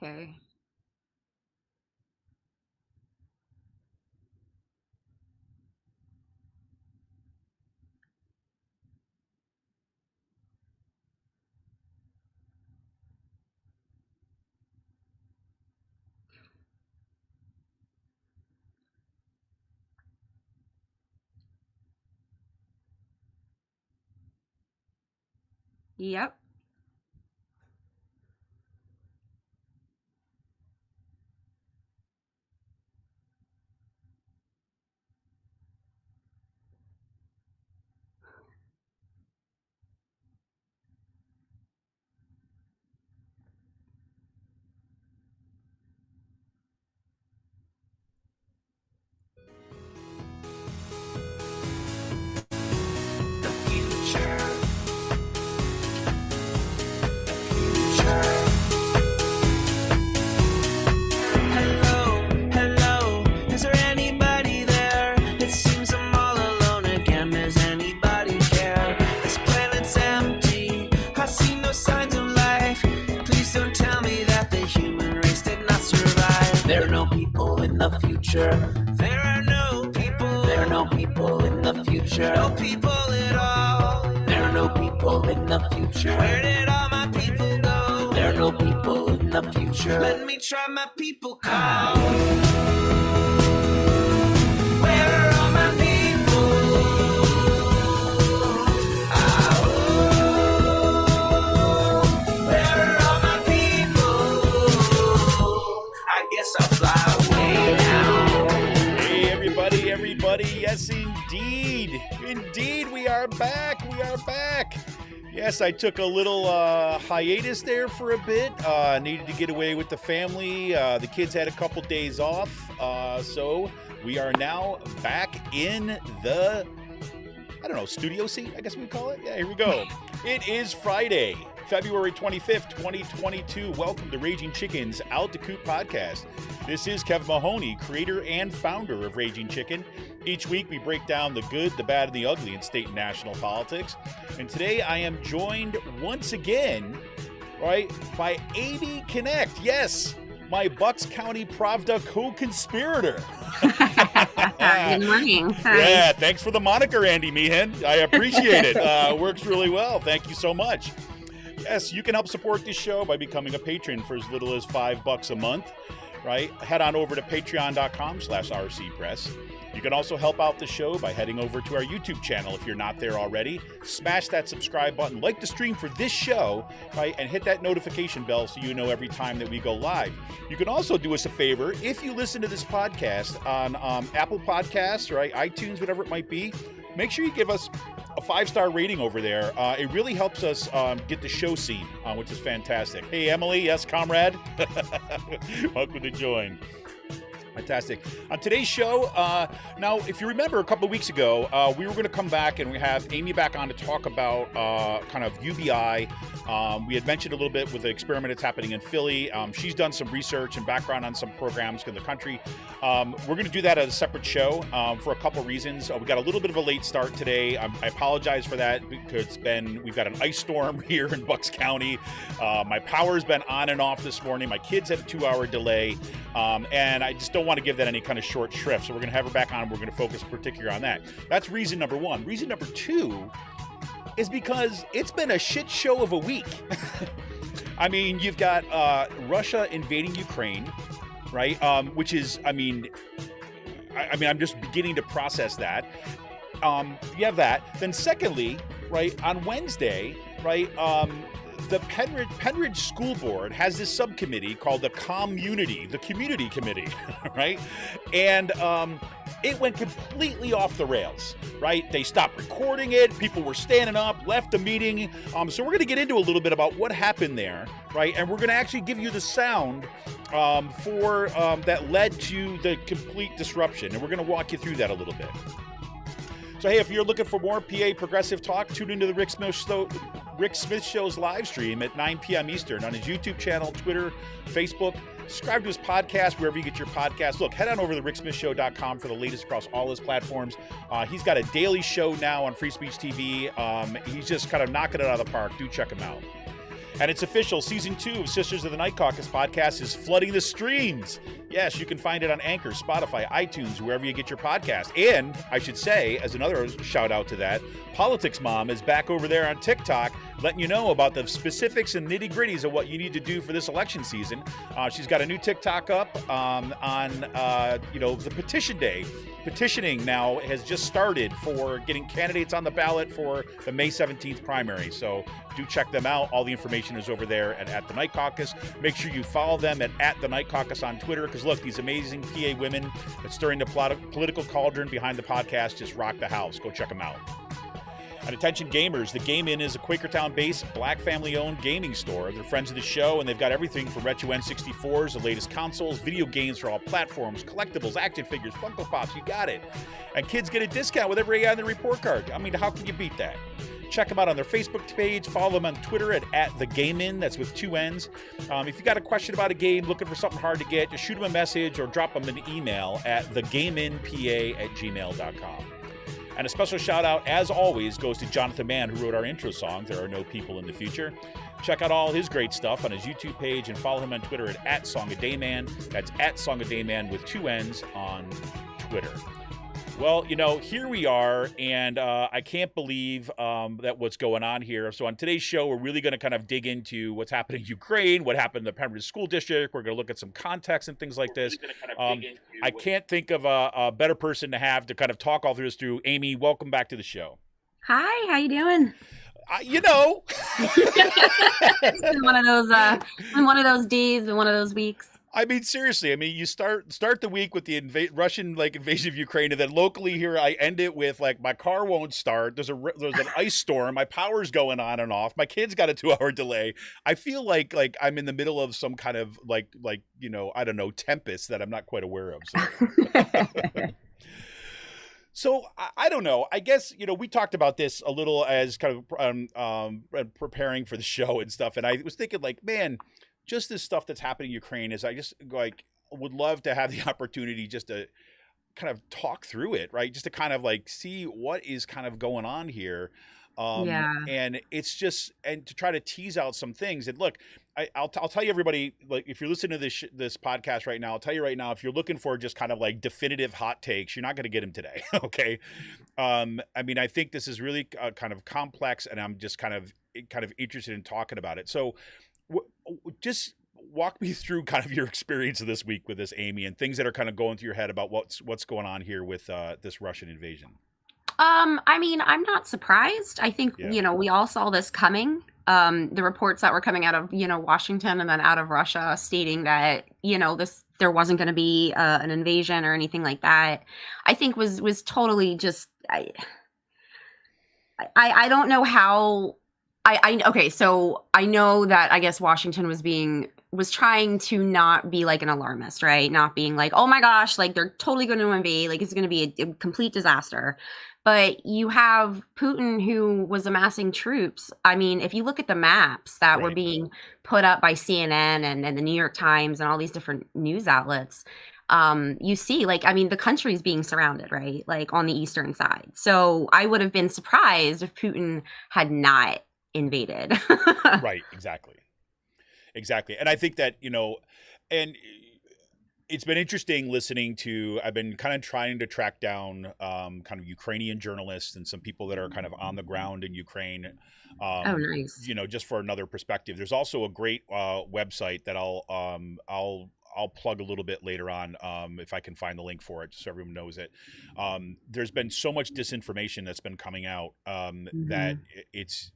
Okay. Yep. The future. Hello, hello, is there anybody there? It seems I'm all alone again. Does anybody care? This planet's empty. I see no signs of life. Please don't tell me that the human race did not survive. There are no people in the future. There are no people. There are no people in the future. No people at all. There are no people in the future. Where did all my people go? There are no people in the future. Let me try my people call. Where are all my people? Where are all my people? I guess I'll fly away now. Hey, everybody. Yes, indeed. Indeed, we are back. Yes, I took a little hiatus there for a bit. Needed to get away with the family. The kids had a couple days off. So we are now back in the, studio seat, I guess we'd call it. Yeah, here we go. It is Friday, February 25th, 2022. Welcome to Raging Chicken's Out to Coop podcast. This is Kevin Mahoney, creator and founder of Raging Chicken. Each week we break down the good, the bad, and the ugly in state and national politics. And today I am joined once again, by Amy Knect. Yes, my Bucks County Pravda co-conspirator. Good morning. Hi. Yeah, thanks for the moniker, Andy Meehan. I appreciate it. Works really well. Thank you so much. Yes, you can help support this show by becoming a patron for as little as $5 a month. Head on over to patreon.com/rcpress. You can also help out the show by heading over to our YouTube channel if you're not there already. Smash that subscribe button, like the stream for this show, and hit that notification bell so you know every time that we go live. You can also do us a favor if you listen to this podcast on Apple Podcasts, iTunes, whatever it might be. Make sure you give us a 5-star rating over there. It really helps us get the show seen, which is fantastic. Hey, Emily, yes, comrade. Welcome to join. Fantastic. On today's show, now, if you remember a couple of weeks ago, we were going to come back and we have Amy back on to talk about kind of UBI. We had mentioned a little bit with the experiment that's happening in Philly. She's done some research and background on some programs in the country. We're going to do that as a separate show for a couple reasons. We got a little bit of a late start today. I apologize for that because we've got an ice storm here in Bucks County. My power's been on and off this morning. My kids had a 2-hour delay, and I just don't want to give that any kind of short shrift. So we're going to have her back on. And we're going to focus particularly on that. That's reason number one. Reason number two is because it's been a shit show of a week. I mean, you've got Russia invading Ukraine, which is, I'm just beginning to process that. You have that. Then secondly, on Wednesday, the Pennridge School Board has this subcommittee called the Community Committee, And it went completely off the rails, They stopped recording it. People were standing up, left the meeting. So we're going to get into a little bit about what happened there, And we're going to actually give you the sound for that led to the complete disruption. And we're going to walk you through that a little bit. So, hey, if you're looking for more PA progressive talk, tune into the Rick Smith Show's live stream at 9 p.m. Eastern on his YouTube channel, Twitter, Facebook. Subscribe to his podcast wherever you get your podcasts. Look, head on over to ricksmithshow.com for the latest across all his platforms. He's got a daily show now on Free Speech TV. He's just kind of knocking it out of the park. Do check him out. And it's official. Season 2 of Sisters of the Night Caucus podcast is flooding the streams. Yes, you can find it on Anchor, Spotify, iTunes, wherever you get your podcast. And I should say, as another shout out to that, Politics Mom is back over there on TikTok, letting you know about the specifics and nitty gritties of what you need to do for this election season. She's got a new TikTok up on the petition day. Petitioning now has just started for getting candidates on the ballot for the May 17th primary. So do check them out. All the information is over there at the Night Caucus. Make sure you follow them at the Night Caucus on Twitter, because look, these amazing PA women that stirring the political cauldron behind the podcast just rock the house. Go check them out. And attention gamers, the Game Inn is a Quakertown-based, black family-owned gaming store. They're friends of the show, and they've got everything from retro N64s, the latest consoles, video games for all platforms, collectibles, action figures, Funko Pops, you got it. And kids get a discount with every ad on the report card. I mean, how can you beat that? Check them out on their Facebook page. Follow them on Twitter at The Game Inn. That's with 2 N's. If you got a question about a game, looking for something hard to get, just shoot them a message or drop them an email at thegameinpa@gmail.com. And a special shout out, as always, goes to Jonathan Mann, who wrote our intro song, There Are No People in the Future. Check out all his great stuff on his YouTube page and follow him on Twitter at @SongADayMan. That's @SongADayMan with 2 N's on Twitter. Well, here we are, and I can't believe that what's going on here. So on today's show, we're really going to kind of dig into what's happening in Ukraine, what happened in the Pennridge School District. We're going to look at some context and things like this. I can't think of a better person to have to kind of talk all through this through. Amy, welcome back to the show. Hi, how you doing? It's been one of those days, been one of those weeks. I mean, seriously. I mean, you start the week with the Russian invasion of Ukraine, and then locally here, I end it with my car won't start. There's an ice storm. My power's going on and off. My kid's got a 2-hour delay. I feel like I'm in the middle of some kind of I don't know, tempest that I'm not quite aware of. So. So I don't know. I guess we talked about this a little as kind of preparing for the show and stuff, and I was thinking man. Just this stuff that's happening in Ukraine is I just would love to have the opportunity just to kind of talk through it, right? Just to kind of see what is kind of going on here. And it's just, and to try to tease out some things. And look, I'll tell you, everybody, if you're listening to this podcast right now, I'll tell you right now, if you're looking for just kind of definitive hot takes, you're not going to get them today. Okay. I mean, I think this is really kind of complex, and I'm just kind of interested in talking about it. So, just walk me through kind of your experience of this week with this, Amy, and things that are kind of going through your head about what's going on here with this Russian invasion. I mean, I'm not surprised. I think, we all saw this coming. The reports that were coming out of, Washington and then out of Russia stating that, there wasn't going to be an invasion or anything like that, I think was totally just, I don't know how. Okay, so I know that I guess Washington was trying to not be an alarmist, right? Not being oh my gosh, they're totally going to invade, it's going to be a complete disaster. But you have Putin, who was amassing troops. I mean, if you look at the maps that were being put up by CNN and the New York Times and all these different news outlets, you see, the country's being surrounded, right? On the eastern side. So I would have been surprised if Putin had not invaded. Right, exactly. And I think that, and it's been interesting listening to, I've been kind of trying to track down kind of Ukrainian journalists and some people that are kind of on the ground in Ukraine. Oh, nice. Just for another perspective. There's also a great website that I'll plug a little bit later on if I can find the link for it, just so everyone knows it. There's been so much disinformation that's been coming out that it's,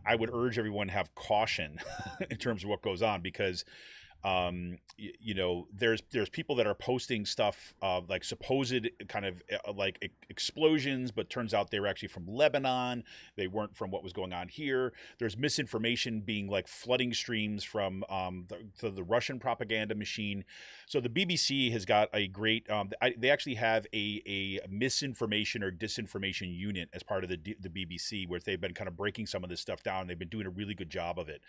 I would urge everyone to have caution in terms of what goes on, because there's people that are posting stuff supposed kind of explosions, but turns out they were actually from Lebanon. They weren't from what was going on here. There's misinformation being flooding streams from the Russian propaganda machine. So the BBC has got a great, they actually have a misinformation or disinformation unit as part of the BBC, where they've been kind of breaking some of this stuff down. They've been doing a really good job of it.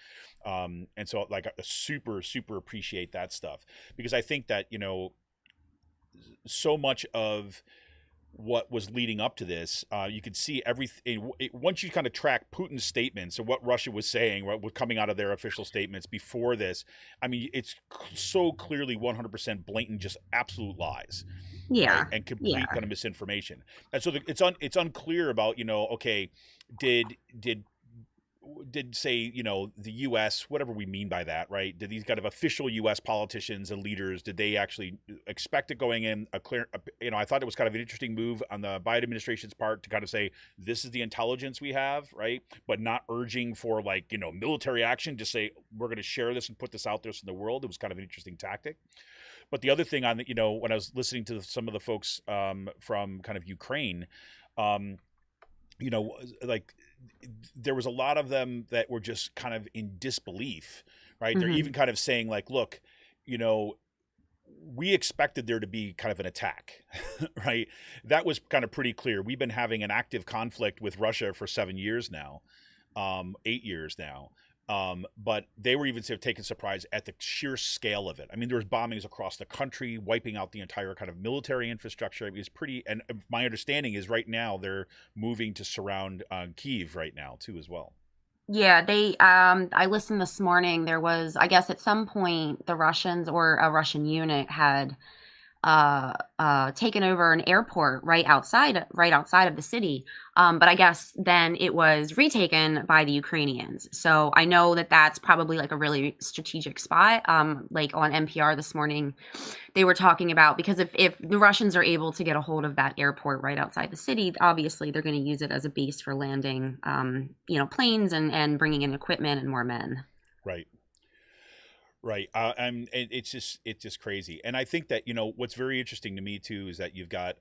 And so I super appreciate that stuff, because I think that, so much of what was leading up to this, you could see everything. Once you kind of track Putin's statements and what Russia was saying, what was coming out of their official statements before this, I mean, it's so clearly 100% blatant, just absolute lies, right? Yeah. And complete Yeah. kind of misinformation. And so it's unclear about, okay, did say, the U.S., whatever we mean by that, right? Did these kind of official U.S. politicians and leaders, did they actually expect it going in I thought it was kind of an interesting move on the Biden administration's part to kind of say, this is the intelligence we have, right? But not urging for military action, just say, we're going to share this and put this out there in the world. It was kind of an interesting tactic. But the other thing on when I was listening to some of the folks from kind of Ukraine, there was a lot of them that were just kind of in disbelief, right? Mm-hmm. They're even kind of saying like, look, we expected there to be kind of an attack, right? That was kind of pretty clear. We've been having an active conflict with Russia for 7 years now, 8 years now. But they were even taken surprise at the sheer scale of it. I mean, there was bombings across the country, wiping out the entire kind of military infrastructure. It was pretty, and my understanding is right now they're moving to surround Kyiv right now too as well. Yeah, I listened this morning. There was, I guess at some point, the Russians or a Russian unit had taken over an airport right outside of the city. But I guess then it was retaken by the Ukrainians. So I know that that's probably like a really strategic spot. Like on NPR this morning, they were talking about, because if the Russians are able to get a hold of that airport right outside the city, obviously they're going to use it as a base for landing, planes and bringing in equipment and more men. Right. Right. And it's just crazy. And I think that, what's very interesting to me too, is that you've got,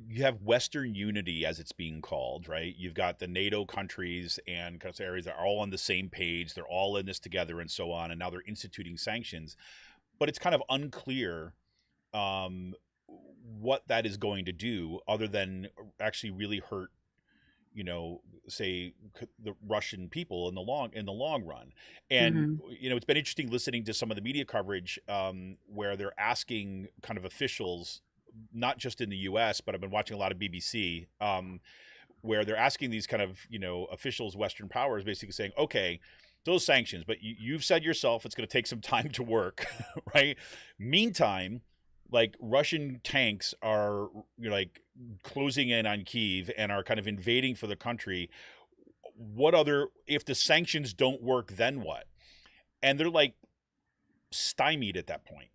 you have Western unity as it's being called, right? You've got the NATO countries and kind of areas that are all on the same page. They're all in this together and so on. And now they're instituting sanctions, but it's kind of unclear, what that is going to do other than actually really hurt, say the Russian people in the long run. And, it's been interesting listening to some of the media coverage where they're asking kind of officials, not just in the US, but I've been watching a lot of BBC, where they're asking these kind of, officials, Western powers, basically saying, okay, those sanctions, but you've said yourself, it's going to take some time to work, right? Meantime, like Russian tanks are closing in on Kyiv and are kind of invading for the country. If the sanctions don't work, then what? And they're like stymied at that point,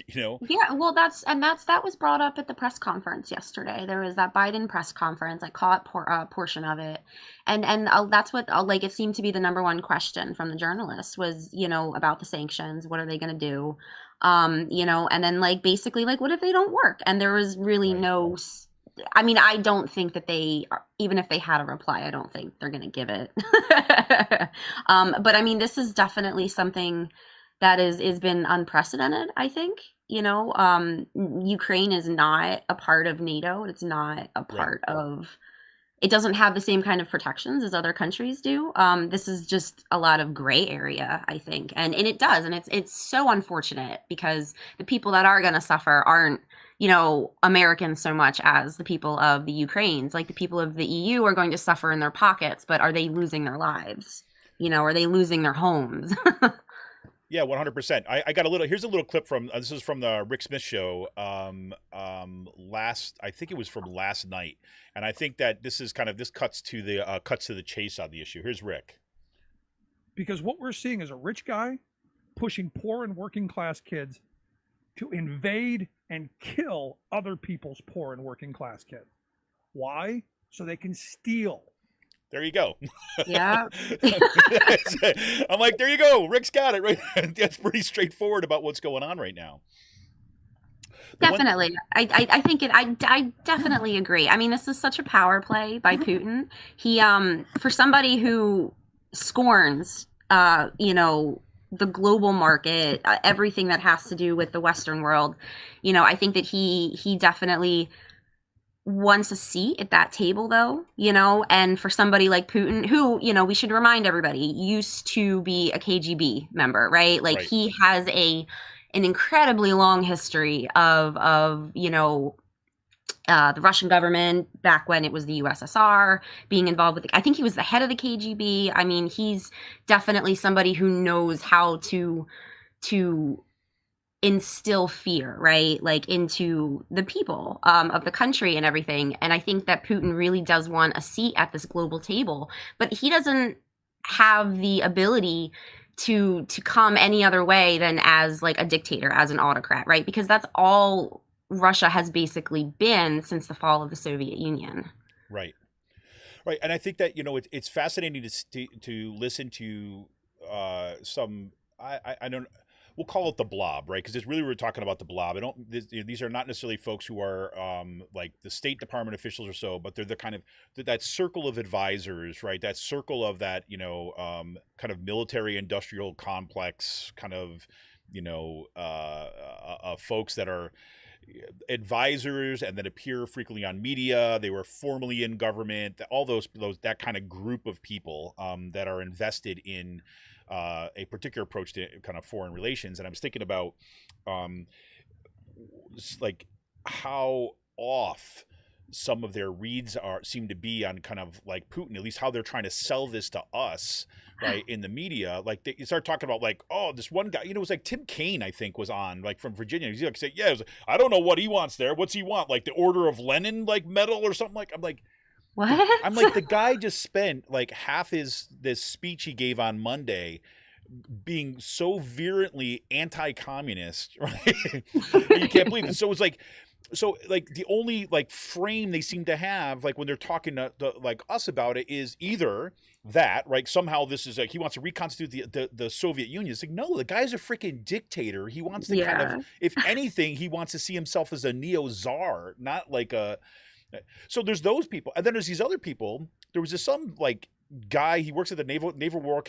Yeah, well, that was brought up at the press conference yesterday. There was that Biden press conference. I caught a portion of it, and that's what it seemed to be the number one question from the journalists was about the sanctions. What are they going to do? And then basically what if they don't work? And there was really no. I mean, I don't think that even if they had a reply, I don't think they're going to give it. But I mean, this is definitely something that is been unprecedented, I think. Ukraine is not a part of NATO. It's not a part of, it doesn't have the same kind of protections as other countries do. This is just a lot of gray area, I think. And it does. And it's so unfortunate because the people that are going to suffer aren't, Americans so much as the people of the Ukraines. Like the people of the EU are going to suffer in their pockets, but are they losing their lives? Are they losing their homes? Yeah, 100%. I got here's a little clip from, this is from the Rick Smith show I think it was from last night. And I think that this cuts to the chase on the issue. Here's Rick. Because what we're seeing is a rich guy pushing poor and working class kids to invade and kill other people's poor and working class kids. Why? So they can steal. There you go. Yeah. I'm like, there you go. Rick's got it right. That's pretty straightforward about what's going on right now. Definitely. I definitely agree. I mean, this is such a power play by Putin. He, for somebody who scorns, the global market, everything that has to do with the Western world, I think that he definitely wants a seat at that table, though, and for somebody like Putin, who, we should remind everybody, used to be a KGB member, right? He has an incredibly long history of the Russian government back when it was the USSR being involved with. I think he was the head of the KGB. I mean, he's definitely somebody who knows how to instill fear, right? Like into the people of the country and everything. And I think that Putin really does want a seat at this global table, but he doesn't have the ability to come any other way than as like a dictator, as an autocrat, right? Because that's all Russia has basically been since the fall of the Soviet Union. Right. Right. And I think that, it's fascinating to listen to some, I don't, we'll call it the blob, right? Because we're talking about the blob. These are not necessarily folks who are like the State Department officials or so, but they're the kind of that circle of advisors, right? That circle of that, kind of military industrial complex kind of, folks that are advisors and that appear frequently on media. They were formerly in government, all those that kind of group of people that are invested in a particular approach to kind of foreign relations. And I was thinking about like how off some of their reads seem to be on kind of like Putin, at least how they're trying to sell this to us, right, in the media. Like they start talking about like, oh, this one guy, it was like Tim Kaine, I think, was on, like, from Virginia. He's like, say, yeah, I don't know what he wants there. What's he want? Like the Order of Lenin, like medal or something. Like, I'm like, what? I'm like, the guy just spent like half this speech he gave on Monday being so virulently anti-communist, right? You can't believe it. So it's like, the only like frame they seem to have, like when they're talking to like us about it, is either that, right? Somehow this is like he wants to reconstitute the Soviet Union. It's like, no, the guy's a freaking dictator. He wants to kind of, if anything, he wants to see himself as a neo-czar, not like a. So there's those people, and then there's these other people. There was some like guy. He works at the Naval War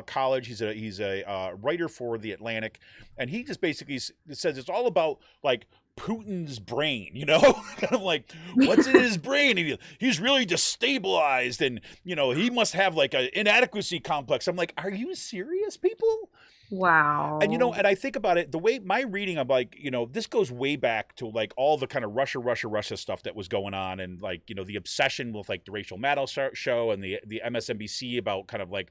College. He's a writer for the Atlantic, and he just basically says it's all about like Putin's brain, kind of like what's in his brain. He's really destabilized, and he must have like an inadequacy complex. I'm like, are you serious, people? Wow. And and I think about it, the way my reading, I'm like, this goes way back to like all the kind of Russia stuff that was going on, and like the obsession with like the Rachel Maddow show and the MSNBC about kind of like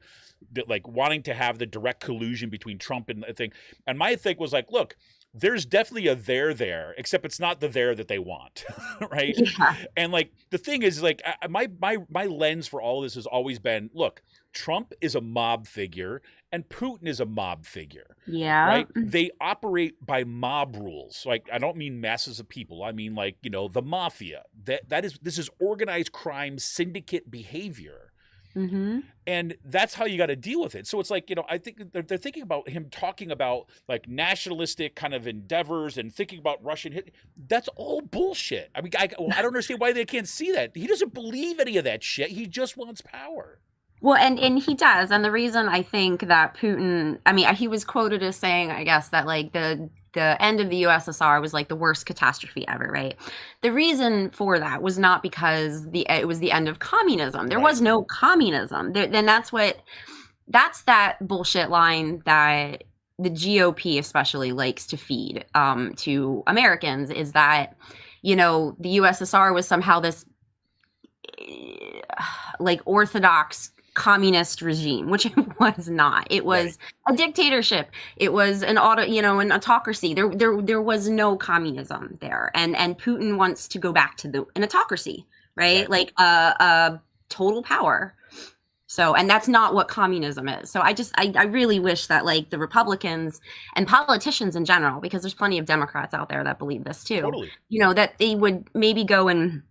wanting to have the direct collusion between Trump and the thing. And my thing was like, look, there's definitely a there, except it's not the there that they want, right? Yeah. And like the thing is, like my lens for all of this has always been, look, Trump is a mob figure and Putin is a mob figure. Yeah. Right? They operate by mob rules. Like, I don't mean masses of people. I mean like, the mafia. This is organized crime syndicate behavior. Mm-hmm. And that's how you got to deal with it. So it's like, I think they're thinking about him talking about like nationalistic kind of endeavors and thinking about Russian hit. That's all bullshit. I mean, I don't understand why they can't see that. He doesn't believe any of that shit. He just wants power. Well, and he does. And the reason I think that Putin, I mean, he was quoted as saying, I guess, that like the end of the USSR was like the worst catastrophe ever, right? The reason for that was not because it was the end of communism. There was no communism. Then that's that bullshit line that the GOP especially likes to feed to Americans, is that, the USSR was somehow this like orthodox communist regime, which it was not. It was a dictatorship. It was an an autocracy. There was no communism there, and Putin wants to go back to an autocracy, right? Like total power. So, and that's not what communism is. So I really wish that like the Republicans and politicians in general, because there's plenty of Democrats out there that believe this too, Totally. That they would maybe go and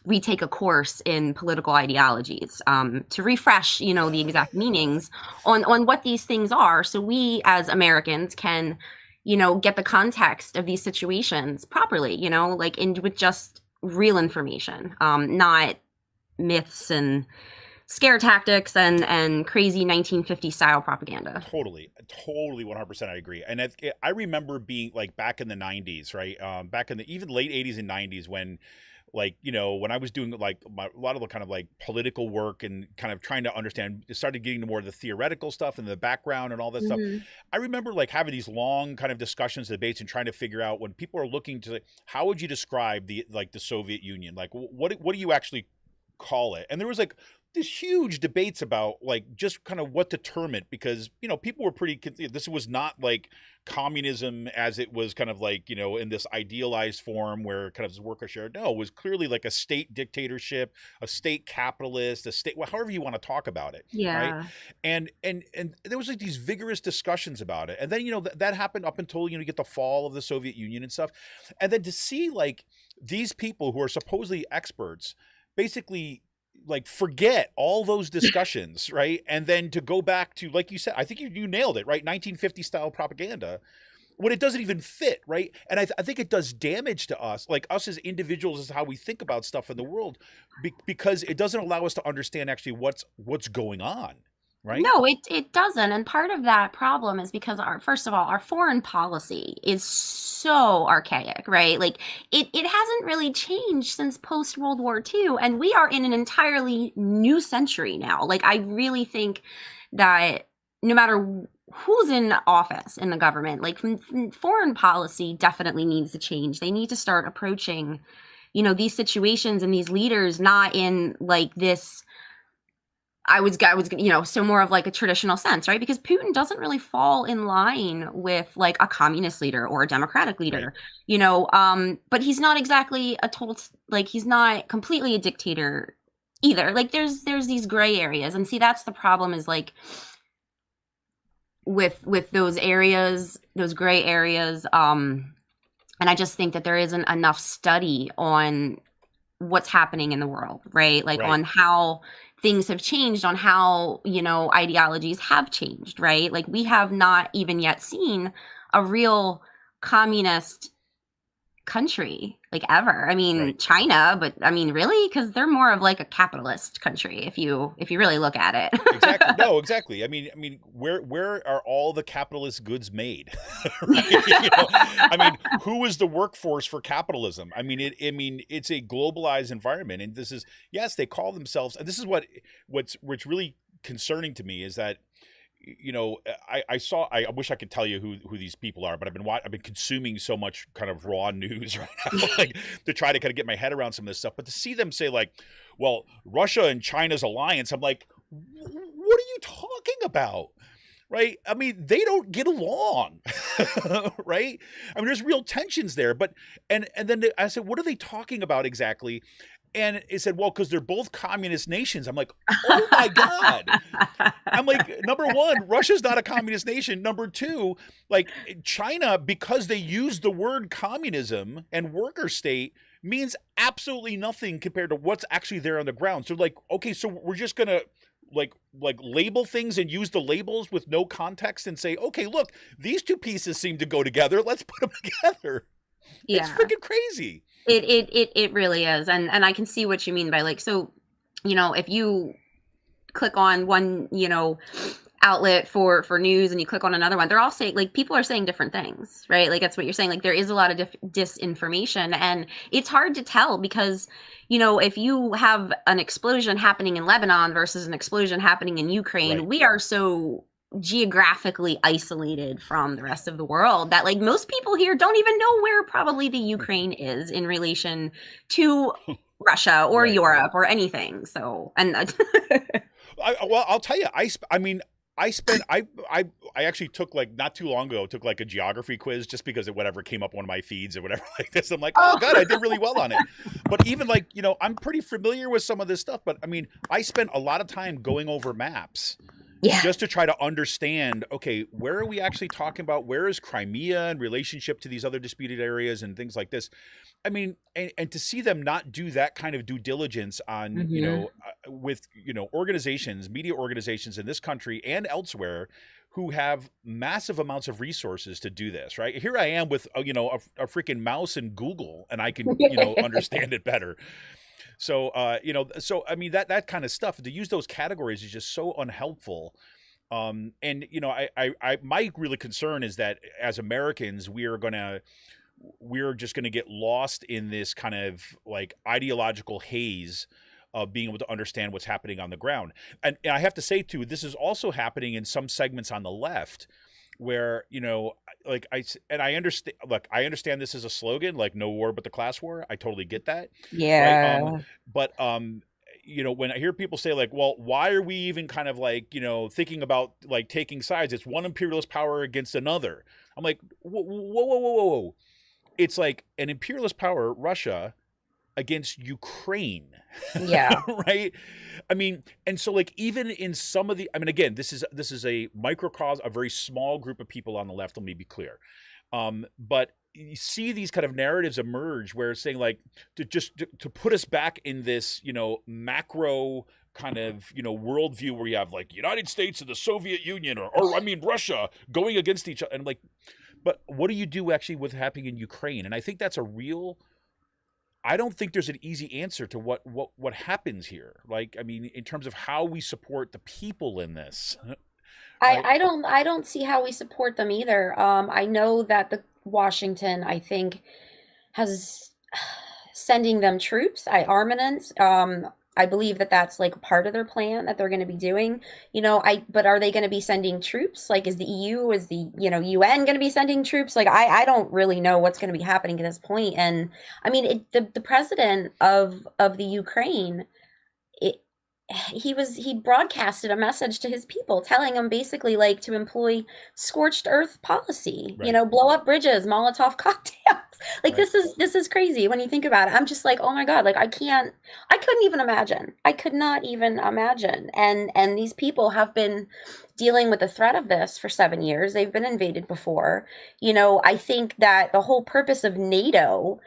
retake a course in political ideologies to refresh, the exact meanings on what these things are. So we as Americans can, get the context of these situations properly, like with just real information, not myths and scare tactics and crazy 1950 style propaganda. Totally 100%. I agree. And I remember being like back in the 90s, right? Back in the even late 80s and 90s when like, you know, when I was doing like a lot of the kind of like political work and kind of trying to understand, started getting to more of the theoretical stuff and the background and all that stuff. Mhm. I remember like having these long kind of discussions, debates, and trying to figure out when people are looking to, how would you describe the Soviet Union? Like, what do you actually call it? And there was like these huge debates about like just kind of what to term it, because, you know, people were pretty, this was not like communism as it was kind of like, you know, in this idealized form where kind of this worker share. No, it was clearly like a state dictatorship, a state capitalist, a state, well, however you want to talk about it. Right. Yeah. And there was like these vigorous discussions about it. And then, you know, that happened up until, you know, you get the fall of the Soviet Union and stuff. And then to see like these people who are supposedly experts basically like forget all those discussions, right? And then to go back to, like you said, I think you nailed it, right? 1950 style propaganda, when it doesn't even fit, right? And I think it does damage to us, like us as individuals, as how we think about stuff in the world, because it doesn't allow us to understand actually what's going on, right? No, it doesn't. And part of that problem is because first of all, our foreign policy is so archaic, right? Like it hasn't really changed since post World War II. And we are in an entirely new century now. Like I really think that no matter who's in office in the government, like foreign policy definitely needs to change. They need to start approaching, you know, these situations and these leaders not in like this, I was, you know, so more of like a traditional sense, right? Because Putin doesn't really fall in line with like a communist leader or a democratic leader, Right. you know, but he's not exactly a total, like he's not completely a dictator either. Like there's these gray areas. And see, that's the problem is like with those areas, those gray areas. And I just think that there isn't enough study on what's happening in the world, right? Like Right. on how things have changed, on how, you know, ideologies have changed, right? Like we have not even yet seen a real communist country like ever. I mean, Right. China, but I mean, really, because they're more of like a capitalist country if you really look at it. Exactly. No, exactly. I mean, where are all the capitalist goods made? Right? You know, I mean, who is the workforce for capitalism? I mean, it's a globalized environment, and this is, yes, they call themselves, and this is what's really concerning to me is that, you know, I wish I could tell you who these people are, but I've been consuming so much kind of raw news right now, like to try to kind of get my head around some of this stuff. But to see them say like, well, Russia and China's alliance, I'm like, what are you talking about? Right? I mean, they don't get along, right? I mean, there's real tensions there. But and then I said, what are they talking about exactly? And it said, well, because they're both communist nations. I'm like, oh my God. I'm like, number one, Russia's not a communist nation. Number two, like China, because they use the word communism and worker state, means absolutely nothing compared to what's actually there on the ground. So like, okay, so we're just going to like label things and use the labels with no context and say, okay, look, these two pieces seem to go together. Let's put them together. It's Yeah. freaking crazy. It really is. And I can see what you mean by like, so, you know, if you click on one, you know, outlet for news and you click on another one, they're all saying like people are saying different things, right? Like that's what you're saying. Like there is a lot of disinformation, and it's hard to tell because, you know, if you have an explosion happening in Lebanon versus an explosion happening in Ukraine, Right. we are so geographically isolated from the rest of the world that like most people here don't even know where probably the Ukraine is in relation to Russia or Right. Europe or anything. So, and Well, I'll tell you, I actually took like not too long ago, took like a geography quiz just because of whatever came up on one of my feeds or whatever like this. I'm like, oh God, I did really well on it. But even like, you know, I'm pretty familiar with some of this stuff, but I mean, I spent a lot of time going over maps. yeah. Just to try to understand, okay, where are we actually talking about? Where is Crimea in relationship to these other disputed areas and things like this? I mean, and to see them not do that kind of due diligence on, you know, with, you know, organizations, media organizations in this country and elsewhere who have massive amounts of resources to do this, right? Here I am with, you know, a freaking mouse and Google, and I can, you know, understand it better. So, you know, so I mean that kind of stuff, to use those categories is just so unhelpful. And you know, I my really concern is that as Americans, we are gonna we're just going to get lost in this kind of like ideological haze of being able to understand what's happening on the ground. And I have to say too, this is also happening in some segments on the left where, you know, like I understand, look, I understand this is a slogan, like no war but the class war. I totally get that. Yeah. Right. But you know, when I hear people say like, well, why are we even kind of like, you know, thinking about like taking sides? It's one imperialist power against another. I'm like, whoa, whoa, whoa, whoa, whoa. It's like an imperialist power, Russia, against Ukraine. Yeah. Right. I mean, and so like even in some of the, I mean, again, this is a microcosm, a very small group of people on the left. Let me be clear. But you see these kind of narratives emerge where it's saying like to put us back in this, you know, macro kind of, you know, worldview where you have like United States and the Soviet Union or I mean Russia going against each other, and like, but what do you do actually with happening in Ukraine? And I think that's a real. I don't think there's an easy answer to what happens here. Like, I mean, in terms of how we support the people in this. Right? I don't see how we support them either. I know that the Washington, I think, has sending them troops, armaments. I believe that that's like part of their plan that they're going to be doing. You know, but are they going to be sending troops? Like, is the EU, is the, you know, UN going to be sending troops? Like, I don't really know what's going to be happening at this point. And I mean, the president of the Ukraine, he broadcasted a message to his people telling them basically like to employ scorched earth policy, Right. you know, blow up bridges, Molotov cocktails. Like Right. this is crazy when you think about it. I'm just like, oh my God, like I couldn't even imagine. I could not even imagine. And these people have been dealing with the threat of this for 7 years. They've been invaded before. You know, I think that the whole purpose of NATO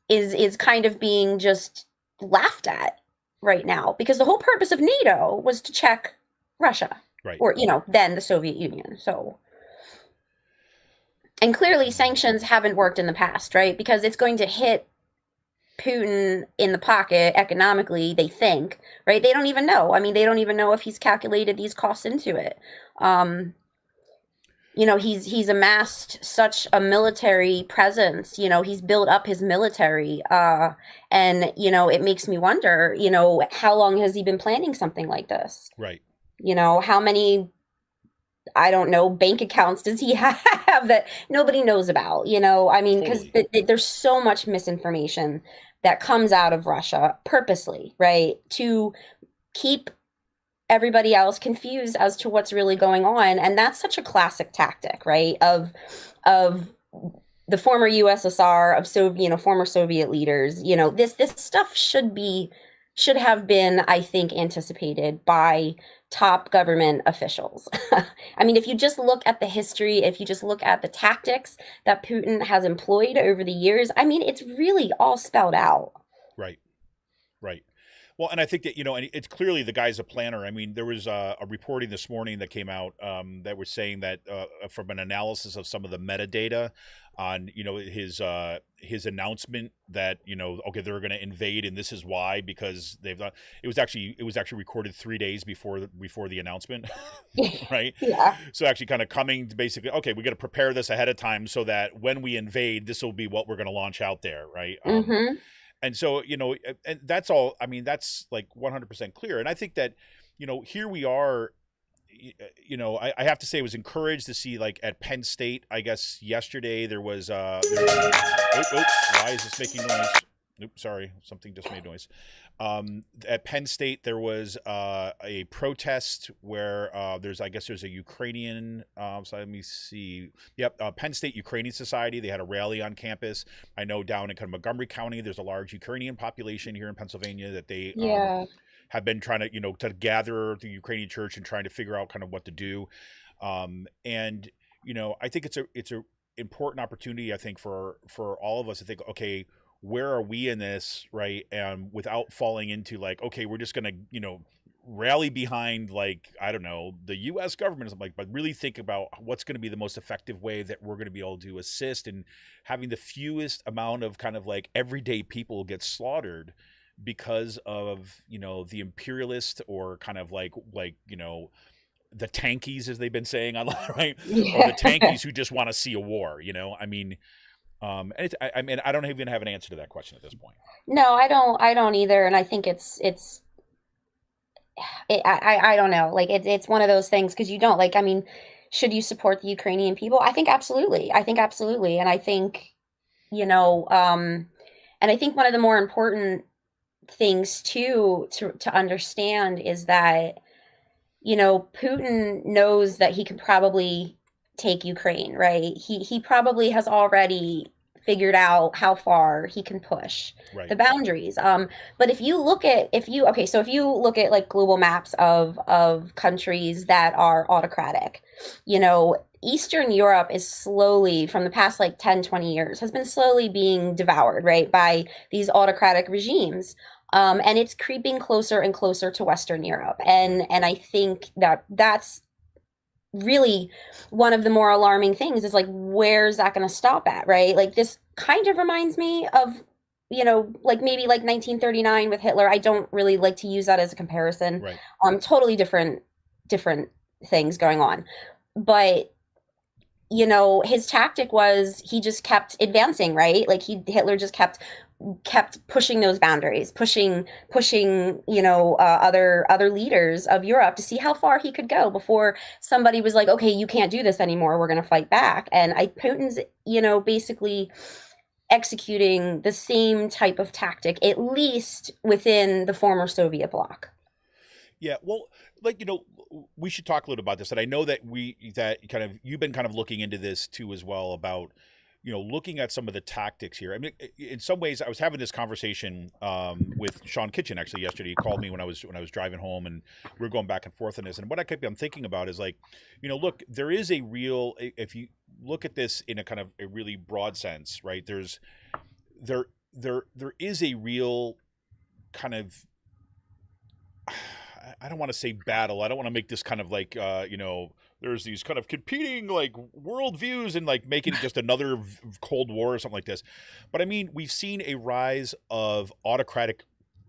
is kind of being just laughed at right now, because the whole purpose of NATO was to check Russia, Right. or, you know, then the Soviet Union. So, and clearly sanctions haven't worked in the past, right? Because it's going to hit Putin in the pocket economically, they think, right? They don't even know. I mean, they don't even know if he's calculated these costs into it. You know, he's amassed such a military presence, you know, he's built up his military, and, you know, it makes me wonder, you know, how long has he been planning something like this? Right. You know, how many, I don't know, bank accounts does he have that nobody knows about? You know, I mean, because Totally. there's so much misinformation that comes out of Russia purposely, right? To keep everybody else confused as to what's really going on. And that's such a classic tactic, right? Of the former USSR, of Soviet, you know, former Soviet leaders. You know, this stuff should have been, I think, anticipated by top government officials. I mean, if you just look at the history, if you just look at the tactics that Putin has employed over the years, I mean, it's really all spelled out. Right. Right. Well, and I think that, you know, and it's clearly the guy's a planner. I mean, there was a reporting this morning that came out that was saying that from an analysis of some of the metadata on, you know, his announcement that, you know, okay, they're going to invade and this is why, because they've done, it was actually recorded 3 days before the announcement. Right. Yeah. So actually kind of coming to basically, okay, we got to prepare this ahead of time so that when we invade, this will be what we're going to launch out there. Right. Mm-hmm. And so, you know, and that's all, I mean, that's like 100% clear. And I think that, you know, here we are, you know, I have to say I was encouraged to see like at Penn State, I guess yesterday there was why is this making noise? Oops, sorry, something just made noise. At Penn State, there was a protest where there's a Ukrainian. So let me see. Yep, Penn State Ukrainian Society. They had a rally on campus. I know down in kind of Montgomery County, there's a large Ukrainian population here in Pennsylvania that they have been trying to, you know, to gather the Ukrainian church and trying to figure out kind of what to do. And you know, I think it's a important opportunity. I think for all of us to think, okay, where are we in this, right? And without falling into like, okay, we're just going to, you know, rally behind like, I don't know, the U.S. government or something, but really think about what's going to be the most effective way that we're going to be able to assist in having the fewest amount of kind of like everyday people get slaughtered because of, you know, the imperialist or kind of like, you know, the tankies, as they've been saying online, right? Or the tankies who just want to see a war, you know? I mean, And I mean, I don't even have an answer to that question at this point. No, I don't either. And I think I don't know. Like it's one of those things because you don't like, I mean, should you support the Ukrainian people? I think absolutely. I think absolutely. And I think, and I think one of the more important things too to understand is that, Putin knows that he can probably take Ukraine, right? He probably has already figured out how far he can push Right. the boundaries. But if you look at like global maps of countries that are autocratic, Eastern Europe is slowly, from the past like 10, 20 years, has been slowly being devoured, right, by these autocratic regimes. And it's creeping closer and closer to Western Europe. And I think that's really one of the more alarming things is like, where's that going to stop at, right? Like this kind of reminds me of, like maybe like 1939 with Hitler. I don't really like to use that as a comparison. Right. Totally different things going on. But his tactic was he just kept advancing, right? Like Hitler just kept pushing those boundaries, pushing other leaders of Europe to see how far he could go before somebody was like, okay, you can't do this anymore, we're going to fight back. And Putin's basically executing the same type of tactic, at least within the former Soviet bloc. Yeah, well, like, we should talk a little about this. And I know that you've been kind of looking into this too as well about, looking at some of the tactics here. I mean, in some ways, I was having this conversation with Sean Kitchen actually yesterday. He called me when I was driving home, and we were going back and forth on this. And what I'm thinking about is like, look, there is a real, if you look at this in a kind of a really broad sense, right? There is a real kind of, I don't want to say battle. I don't want to make this kind of like, there's these kind of competing like worldviews and like making it just another Cold War or something like this. But I mean, we've seen a rise of autocratic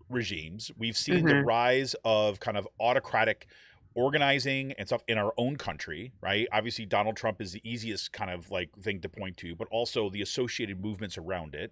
regimes. We've seen the rise of kind of autocratic organizing and stuff in our own country, right? Obviously, Donald Trump is the easiest kind of like thing to point to, but also the associated movements around it.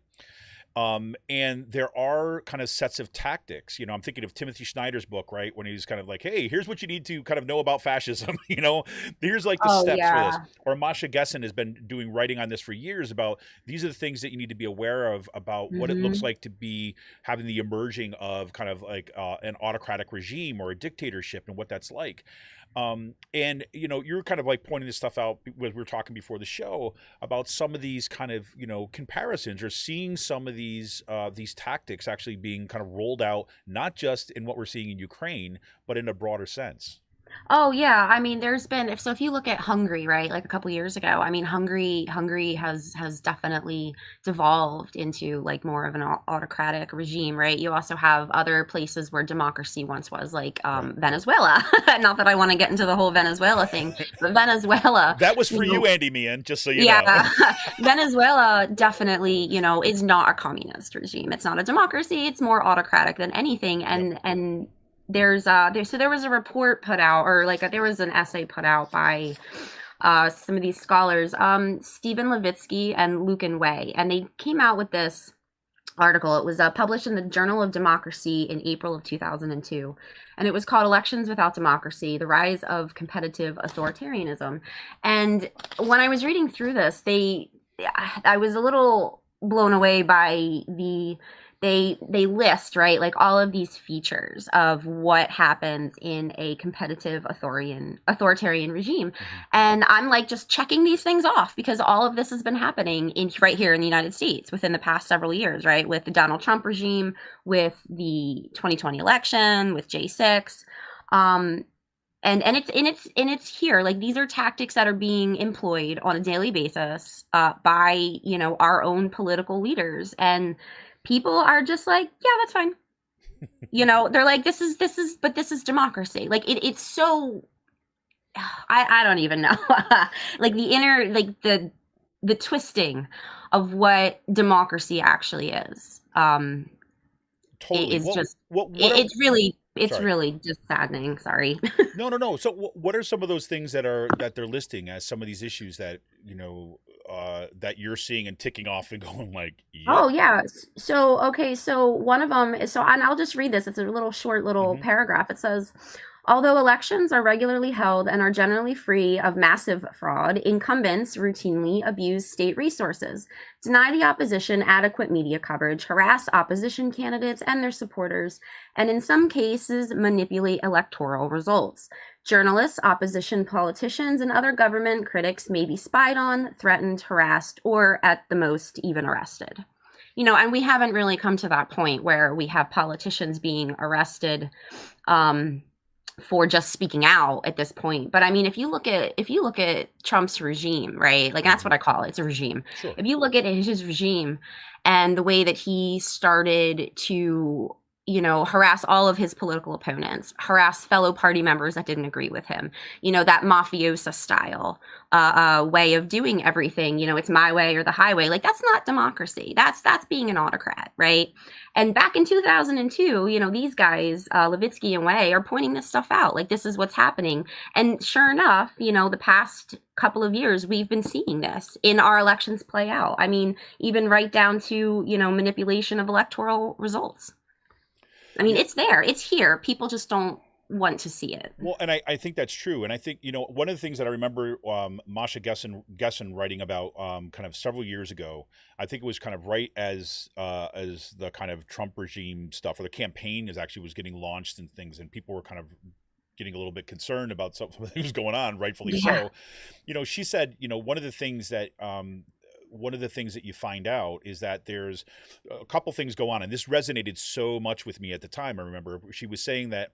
And there are kind of sets of tactics. I'm thinking of Timothy Snyder's book, right? When he's kind of like, hey, here's what you need to kind of know about fascism. Here's like the steps for this. Or Masha Gessen has been doing writing on this for years about these are the things that you need to be aware of about what it looks like to be having the emerging of kind of like an autocratic regime or a dictatorship and what that's like. And you're kind of like pointing this stuff out when we were talking before the show about some of these kind of comparisons, or seeing some of these tactics actually being kind of rolled out, not just in what we're seeing in Ukraine, but in a broader sense. Oh yeah, I mean, if you look at Hungary, right, like a couple years ago, I mean, Hungary has definitely devolved into like more of an autocratic regime, right? You also have other places where democracy once was, like Venezuela. Not that I want to get into the whole Venezuela thing, but Venezuela. That was for you, Andy Meehan, just so you know. Venezuela definitely, is not a communist regime. It's not a democracy. It's more autocratic than anything, and there was a report put out, or like there was an essay put out by some of these scholars, Stephen Levitsky and Lucan Way, and they came out with this article. It was published in the Journal of Democracy in April of 2002, and it was called "Elections Without Democracy: The Rise of Competitive Authoritarianism." And when I was reading through this, I was a little blown away by they list, right, like all of these features of what happens in a competitive authoritarian regime. And I'm like just checking these things off because all of this has been happening right here in the United States within the past several years, right, with the Donald Trump regime, with the 2020 election, with J6. And it's here. Like, these are tactics that are being employed on a daily basis by our own political leaders, and people are just like, yeah, that's fine. They're like, this is democracy. Like it's so, I don't even know. Like the inner, like the twisting of what democracy actually is. Totally. It's really just saddening. Sorry. No. So what are some of those things that they're listing as some of these issues that, that you're seeing and ticking off and going like, yep. Oh yeah. So okay, so one of them is, and I'll just read this. It's a little short little paragraph. It says, although elections are regularly held and are generally free of massive fraud, incumbents routinely abuse state resources, deny the opposition adequate media coverage, harass opposition candidates and their supporters, and in some cases manipulate electoral results. Journalists, opposition politicians, and other government critics may be spied on, threatened, harassed, or at the most even arrested. You know, and we haven't really come to that point where we have politicians being arrested for just speaking out at this point. But I mean, if you look at Trump's regime, right? Like, that's what I call it. It's a regime. Sure. If you look at his regime and the way that he started to, you know, harass all of his political opponents, harass fellow party members that didn't agree with him, you know, that mafiosa style way of doing everything, you know, it's my way or the highway. Like, that's not democracy. That's being an autocrat, right? And back in 2002, you know, these guys, Levitsky and Way, are pointing this stuff out. Like, this is what's happening. And sure enough, you know, the past couple of years, we've been seeing this in our elections play out. I mean, even right down to, you know, manipulation of electoral results. I mean, it's there. It's here. People just don't want to see it. Well, and I think that's true. And I think, you know, one of the things that I remember Masha Gessen writing about kind of several years ago, I think it was kind of right as the kind of Trump regime stuff, or the campaign was getting launched and things, and people were kind of getting a little bit concerned about something that was going on, rightfully so. You know, she said, you know, one of the things that you find out is that there's a couple things go on, and this resonated so much with me at the time. I remember she was saying that,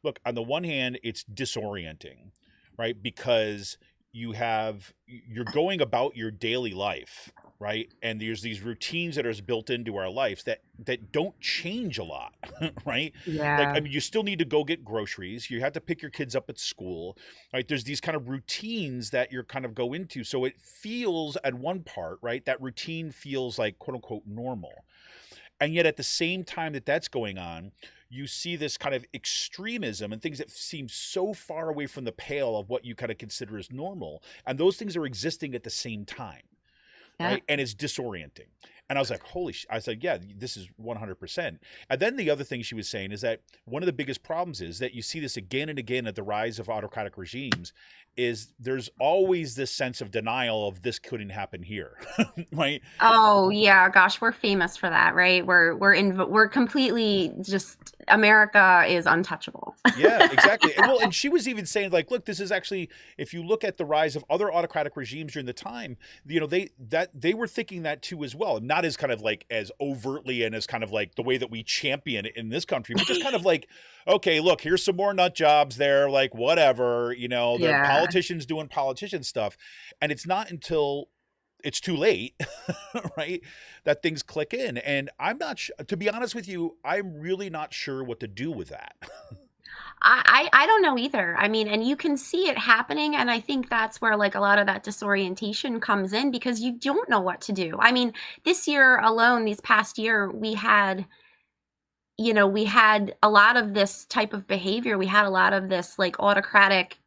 look, on the one hand, it's disorienting, right? Because you're going about your daily life, right? And there's these routines that are built into our lives that don't change a lot, right? Yeah. Like, I mean, you still need to go get groceries. You have to pick your kids up at school, right? There's these kind of routines that you're kind of go into. So it feels at one part, right? That routine feels like quote unquote normal. And yet at the same time that that's going on, you see this kind of extremism and things that seem so far away from the pale of what you kind of consider as normal. And those things are existing at the same time. Right. And it's disorienting. And I was like, I said, yeah, this is 100%. And then the other thing she was saying is that one of the biggest problems is that you see this again and again at the rise of autocratic regimes, is there's always this sense of denial of this couldn't happen here, right? Oh yeah, gosh, we're famous for that, right? We're completely just, America is untouchable. Yeah, exactly. And she was even saying, like, look, this is actually, if you look at the rise of other autocratic regimes during the time, you know, they were thinking that too as well, not as kind of like as overtly and as kind of like the way that we champion it in this country, but just kind of like, okay, look, here's some more nut jobs there, like whatever, you know, they're politicians doing politician stuff. And it's not until it's too late, right, that things click in. And I'm not to be honest with you, I'm really not sure what to do with that. I don't know either. I mean, and you can see it happening. And I think that's where like a lot of that disorientation comes in, because you don't know what to do. I mean, this year alone, these past year, we had a lot of this type of behavior. We had a lot of this like autocratic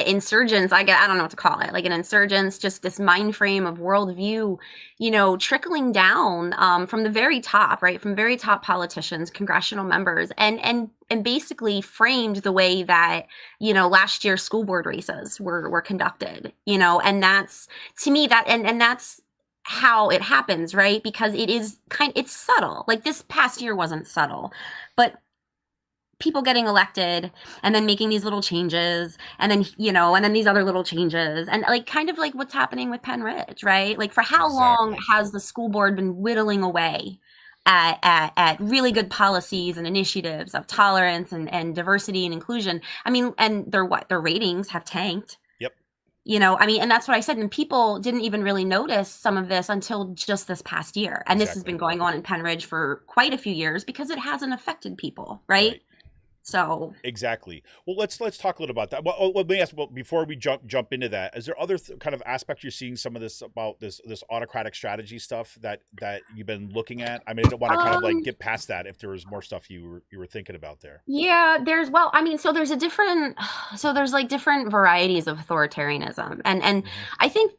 insurgents, I don't know what to call it, like an insurgents, just this mind frame of worldview, you know, trickling down from the very top, right, from very top politicians, congressional members, and basically framed the way that, you know, last year's school board races were conducted, you know, and that's, to me, that and that's how it happens, right? Because it's subtle. Like, this past year wasn't subtle, but people getting elected and then making these little changes, and then, you know, and then these other little changes, and like kind of like what's happening with Pennridge, right? Like, for how long has the school board been whittling away at really good policies and initiatives of tolerance and diversity and inclusion? I mean, and their ratings have tanked. Yep. You know, I mean, and that's what I said. And people didn't even really notice some of this until just this past year. And this has been going on in Pennridge for quite a few years because it hasn't affected people, right? So exactly. Well, let's talk a little about that. Well, let me ask. Well, before we jump into that, is there other kind of aspects you're seeing some of this about this autocratic strategy stuff that you've been looking at? I mean, I don't want to kind of like get past that if there was more stuff you were thinking about there. Yeah, so there's different varieties of authoritarianism, and I think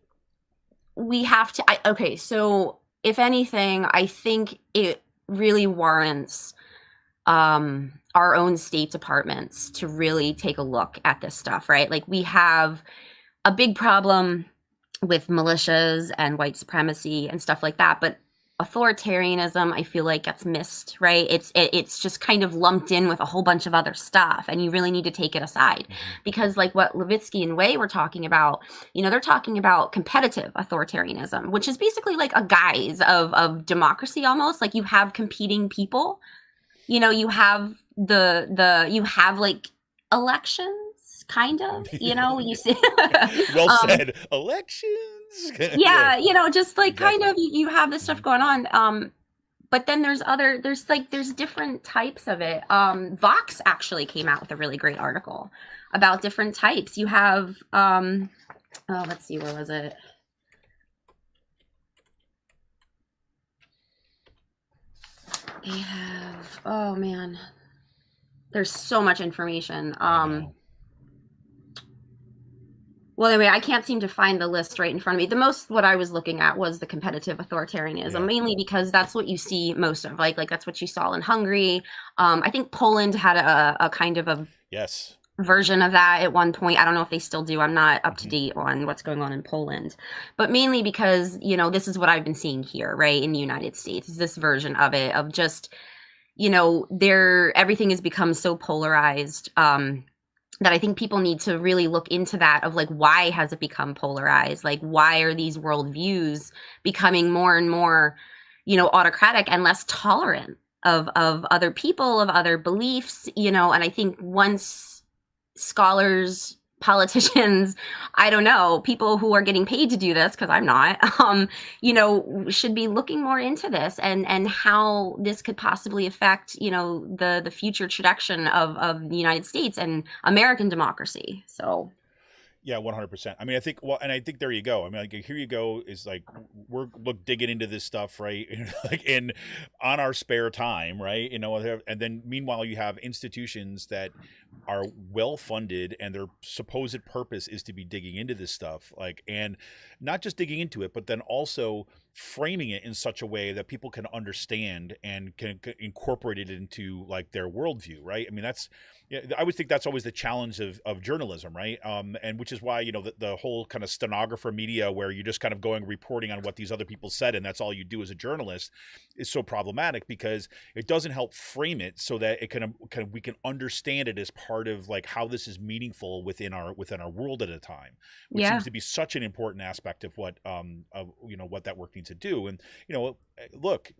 we have to, okay, so if anything, I think it really warrants our own state departments to really take a look at this stuff, right? Like, we have a big problem with militias and white supremacy and stuff like that, but authoritarianism, I feel like, gets missed, right? It's just kind of lumped in with a whole bunch of other stuff, and you really need to take it aside. Because like what Levitsky and Way were talking about, they're talking about competitive authoritarianism, which is basically like a guise of democracy almost. Like, you have competing people, you have you have like elections, kind of, you see. Well said. Elections. Yeah, just like kind of you have this stuff going on. But then there's different types of it. Vox actually came out with a really great article about different types. You have let's see, where was it? They have, oh man, there's so much information. Well, anyway, I can't seem to find the list right in front of me. The most what I was looking at was the competitive authoritarianism, mainly because that's what you see most of. Like that's what you saw in Hungary. I think Poland had a kind of a version of that at one point. I don't know if they still do. I'm not up to date on what's going on in Poland, but mainly because, this is what I've been seeing here, right, in the United States, is this version of it, of just, everything has become so polarized, that I think people need to really look into that, of like, why has it become polarized? Like, why are these worldviews becoming more and more, autocratic and less tolerant of other people, of other beliefs, and I think once scholars, politicians, I don't know, people who are getting paid to do this, because I'm not, should be looking more into this and how this could possibly affect, the future trajectory of the United States and American democracy. So. Yeah, 100%. I mean, I think, and I think there you go. I mean, like, here you go is like, we're digging into this stuff, right? Like on our spare time, right? And then meanwhile, you have institutions that are well funded and their supposed purpose is to be digging into this stuff, like, and not just digging into it, but then also framing it in such a way that people can understand and can incorporate it into like their worldview, right? I mean, I would think that's always the challenge of journalism, right? And which is why, the whole kind of stenographer media, where you're just kind of reporting on what these other people said, and that's all you do as a journalist, is so problematic, because it doesn't help frame it so that it we can understand it as part of like how this is meaningful within our world at a time, which seems to be such an important aspect of what what that work needs to do. And look,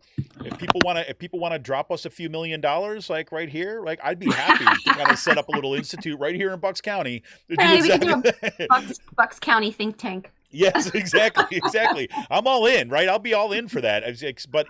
if people want to drop us a few $1 million, like right here, like I'd be happy to kind of set up a little institute right here in Bucks County to do exactly. Bucks County think tank. Yes, exactly. I'm all in, right? I'll be all in for that. But,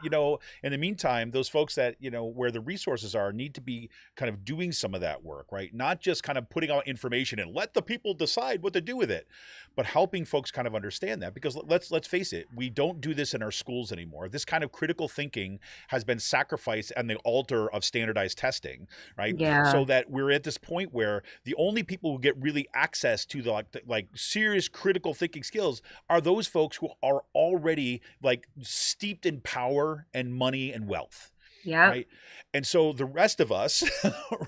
in the meantime, those folks that, where the resources are, need to be kind of doing some of that work, right? Not just kind of putting out information and let the people decide what to do with it, but helping folks kind of understand that. Because let's face it, we don't do this in our schools anymore. This kind of critical thinking has been sacrificed on the altar of standardized testing, right? Yeah. So that we're at this point where the only people who get really access to the like serious critical thinking skills are those folks who are already like steeped in power and money and wealth. Yeah. Right. And so the rest of us,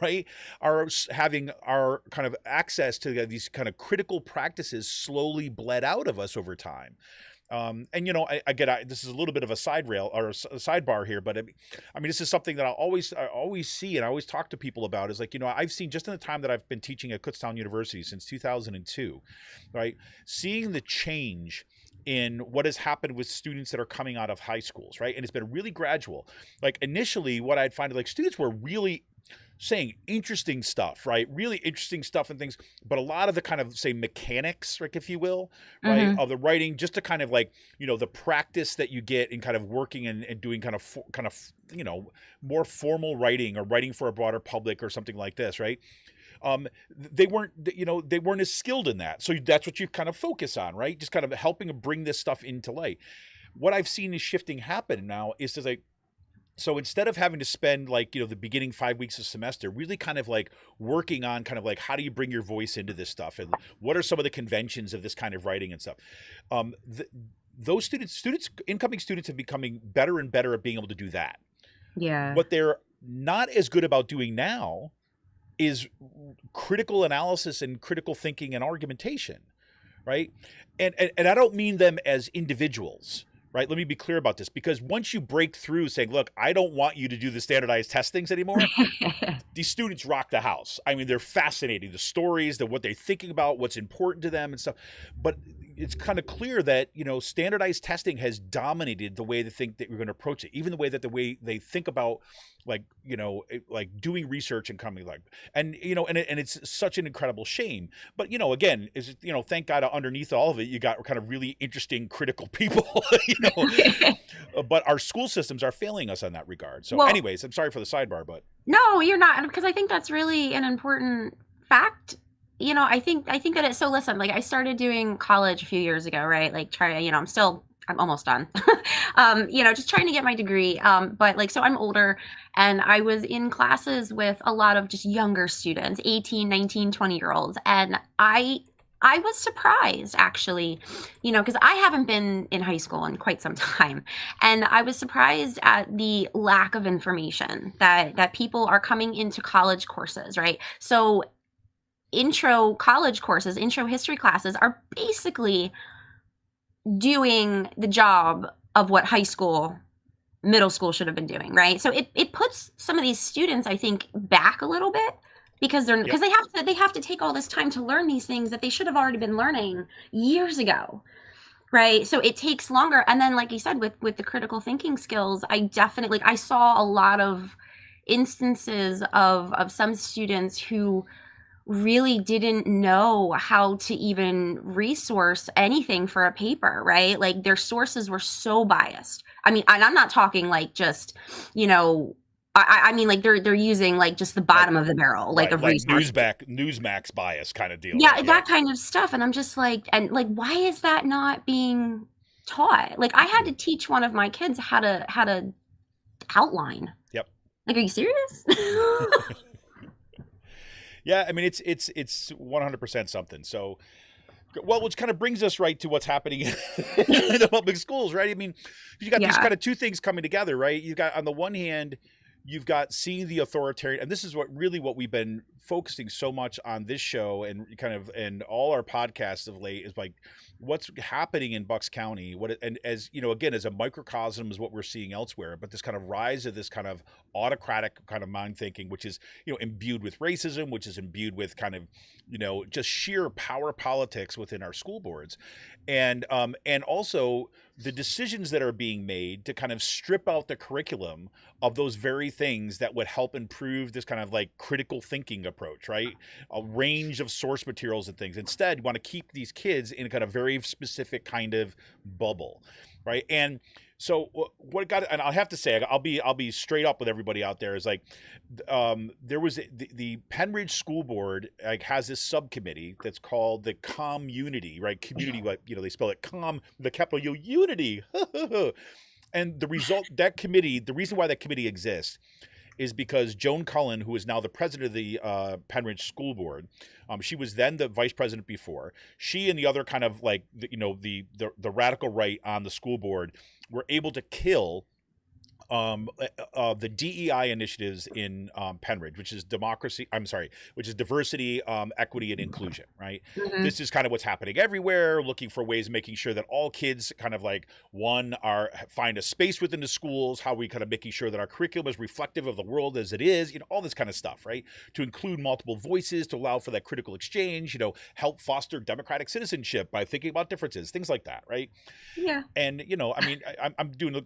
right, are having our kind of access to these kind of critical practices slowly bled out of us over time. And I get this is a little bit of a side rail or a sidebar here, but I mean, this is something that I always see and I always talk to people about, is like, I've seen, just in the time that I've been teaching at Kutztown University since 2002, right, seeing the change in what has happened with students that are coming out of high schools, right? And it's been really gradual. Like initially what I'd find, like, students were really saying interesting stuff, right? Really interesting stuff and things, but a lot of the kind of, say, mechanics, like, if you will, right, of the writing, just to kind of like, the practice that you get in kind of working and doing kind of, more formal writing or writing for a broader public or something like this, right? They weren't as skilled in that. So that's what you kind of focus on, right? Just kind of helping bring this stuff into light. What I've seen is shifting happen now is to like, so instead of having to spend like, the beginning 5 weeks of semester really kind of like working on kind of like, how do you bring your voice into this stuff? And what are some of the conventions of this kind of writing and stuff? those incoming students have becoming better and better at being able to do that. Yeah. What they're not as good about doing now is critical analysis and critical thinking and argumentation, right? And I don't mean them as individuals, right? Let me be clear about this, because once you break through saying, look, I don't want you to do the standardized testings anymore, these students rock the house. I mean, they're fascinating. The stories, what they're thinking about, what's important to them and stuff. But it's kind of clear that, standardized testing has dominated the way they think that you're going to approach it, even the way they think about like doing research and coming and it's such an incredible shame. But again, thank God underneath all of it you got kind of really interesting critical people. But our school systems are failing us on that regard. So anyways, I'm sorry for the sidebar, but no, you're not, because I think that's really an important fact. I think that it's so. Listen, like I started doing college a few years ago, right? Like I'm almost done. Just trying to get my degree. But so I'm older, and I was in classes with a lot of just younger students, 18, 19, 20-year-olds. And I was surprised, actually, because I haven't been in high school in quite some time. And I was surprised at the lack of information that people are coming into college courses, right? So intro college courses, intro history classes are basically doing the job of what high school, middle school should have been doing, right? So it puts some of these students, I think, back a little bit because they have to take all this time to learn these things that they should have already been learning years ago, right? So it takes longer. And then, like you said, with the critical thinking skills, I saw a lot of instances of some students who really didn't know how to even resource anything for a paper, right? Like their sources were so biased. I mean, and I'm not talking like just, I mean like they're using like just the bottom of the barrel, like of resources. Newsmax bias kind of deal. Yeah, that kind of stuff. And I'm just like, why is that not being taught? Like I had to teach one of my kids how to outline. Yep. Like, are you serious? Yeah, I mean it's 100% something. So, well, which kind of brings us right to what's happening in the public schools, right? I mean, you got these kind of two things coming together, right? You got on the one hand, you've got seeing the authoritarian, and this is what we've been focusing so much on this show and kind of and all our podcasts of late is like what's happening in Bucks County, and as again, as a microcosm is what we're seeing elsewhere, but this kind of rise of this kind of autocratic kind of mind thinking, which is imbued with racism, which is imbued with kind of just sheer power politics within our school boards, and also the decisions that are being made to kind of strip out the curriculum of those very things that would help improve this kind of like critical thinking approach, right? A range of source materials and things. Instead, you want to keep these kids in a kind of very specific kind of bubble, right? And so and I'll have to say, I'll be straight up with everybody out there, is like there was the Pennridge School Board has this subcommittee that's called the community, right? Community, they spell it the capital U, unity. And the reason why that committee exists is because Joan Cullen, who is now the president of the Pennridge School Board, she was then the vice president before. She and the other kind of like the radical right on the school board were able to kill the DEI initiatives in Pennridge, which is diversity, equity, and inclusion, right? Mm-hmm. This is kind of what's happening everywhere, looking for ways of making sure that all kids kind of like find a space within the schools, how we kind of making sure that our curriculum is reflective of the world as it is, all this kind of stuff, right? To include multiple voices, to allow for that critical exchange, help foster democratic citizenship by thinking about differences, things like that, right? Yeah. And, I mean, I'm doing a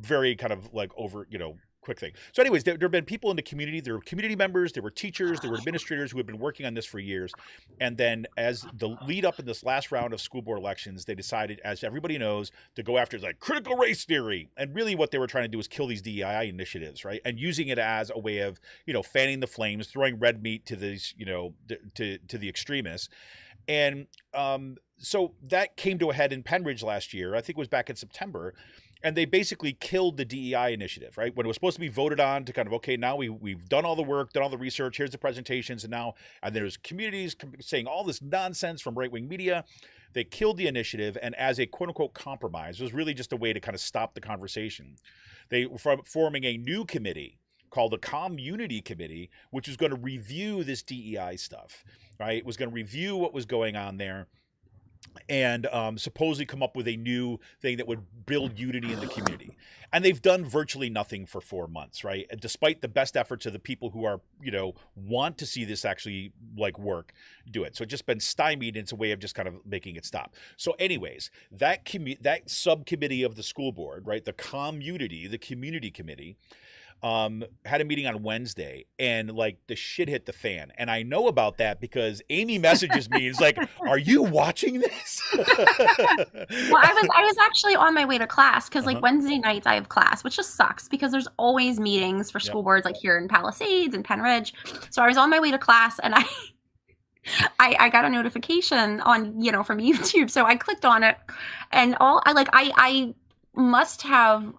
very kind of like over, quick thing. So anyways, there have been people in the community, there were community members, there were teachers, there were administrators who had been working on this for years. And then as the lead up in this last round of school board elections, they decided, as everybody knows, to go after like critical race theory. And really what they were trying to do was kill these DEI initiatives, right? And using it as a way of, fanning the flames, throwing red meat to these, to the extremists. And so that came to a head in Pennridge last year. I think it was back in September, and they basically killed the DEI initiative, right? When it was supposed to be voted on to kind of, okay, now we've done all the work, done all the research, here's the presentations, and there's communities saying all this nonsense from right-wing media. They killed the initiative, and as a quote-unquote compromise, it was really just a way to kind of stop the conversation. They were forming a new committee called the Community Committee, which was going to review this DEI stuff, right? It was going to review what was going on there, and supposedly come up with a new thing that would build unity in the community. And they've done virtually nothing for 4 months, right? And despite the best efforts of the people who are, want to see this actually like do it. So it's just been stymied. And it's a way of just kind of making it stop. So anyways, that subcommittee of the school board, right? The community committee, had a meeting on Wednesday, and like the shit hit the fan. And I know about that because Amy messages me. It's like, are you watching this? Well, I was actually on my way to class because like Wednesday nights I have class, which just sucks because there's always meetings for school boards like here in Palisades and Pennridge. So I was on my way to class, and I got a notification on, from YouTube. So I clicked on it, and I must have,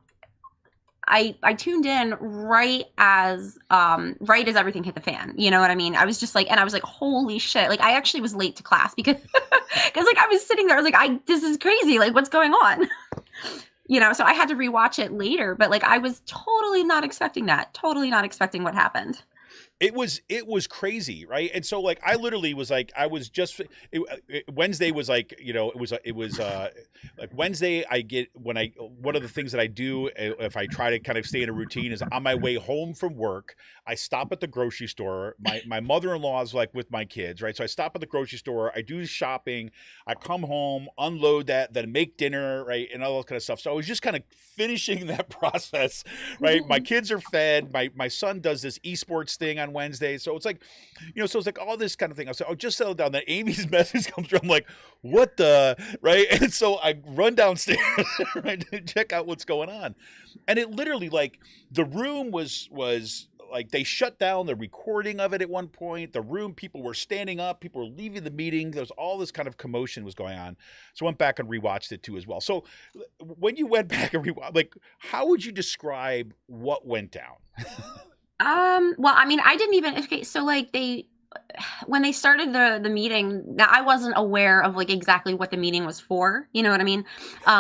I tuned in right as everything hit the fan. You know what I mean? I was just like, and I was like, holy shit. Like I actually was late to class because like I was sitting there, I was like, this is crazy. Like what's going on? So I had to rewatch it later, but like I was totally not expecting that. Totally not expecting what happened. It was crazy, right? And so like I literally was like, Wednesday was like, it was like Wednesday one of the things that I do if I try to kind of stay in a routine is on my way home from work, I stop at the grocery store. My mother-in-law is like with my kids, right? So I stop at the grocery store, I do shopping, I come home, unload that, then make dinner, right? And all that kind of stuff. So I was just kind of finishing that process, right? My kids are fed. My son does this esports thing on Wednesday. So it's like, so it's like all this kind of thing. I was like, oh, just settle down. Then Amy's message comes through. I'm like, what the, right? And so I run downstairs right, to check out what's going on. And it literally like the room was like they shut down the recording of it at one point. The room, people were standing up, people were leaving the meeting. There's all this kind of commotion was going on. So I went back and rewatched it too as well. So when you went back and rewatched, like, how would you describe what went down? Well, I mean, I didn't even, okay, so like when they started the meeting, I wasn't aware of like exactly what the meeting was for, you know what I mean?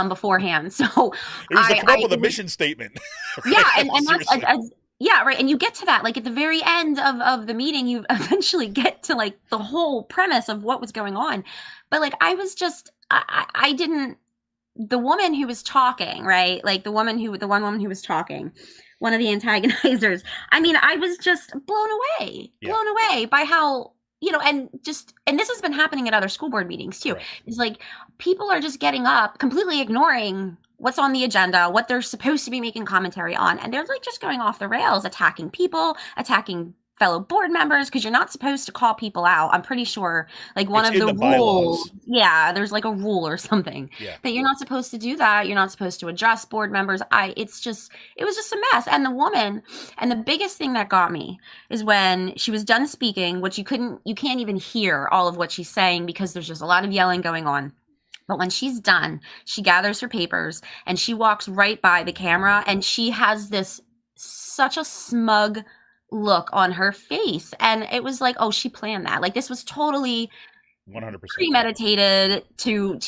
Beforehand. So it was to come up with a mission statement. Right? Yeah. And that's, yeah, right. And you get to that, like at the very end of the meeting, you eventually get to like the whole premise of what was going on. But like, I was just, I didn't, the woman who was talking, right? Like the one woman who was talking, one of the antagonizers. I mean, I was just blown away by how, and this has been happening at other school board meetings too. Right. It's like people are just getting up, completely ignoring what's on the agenda, what they're supposed to be making commentary on. And they're like just going off the rails, attacking people, attacking fellow board members, because you're not supposed to call people out. I'm pretty sure like one of the rules. Yeah, there's like a rule or something that you're not supposed to do that. You're not supposed to address board members. It was just a mess. And the woman, and the biggest thing that got me is when she was done speaking, which you can't even hear all of what she's saying because there's just a lot of yelling going on. But when she's done, she gathers her papers and she walks right by the camera, and she has such a smug look on her face. And it was like, oh, she planned that. Like this was totally 100% premeditated to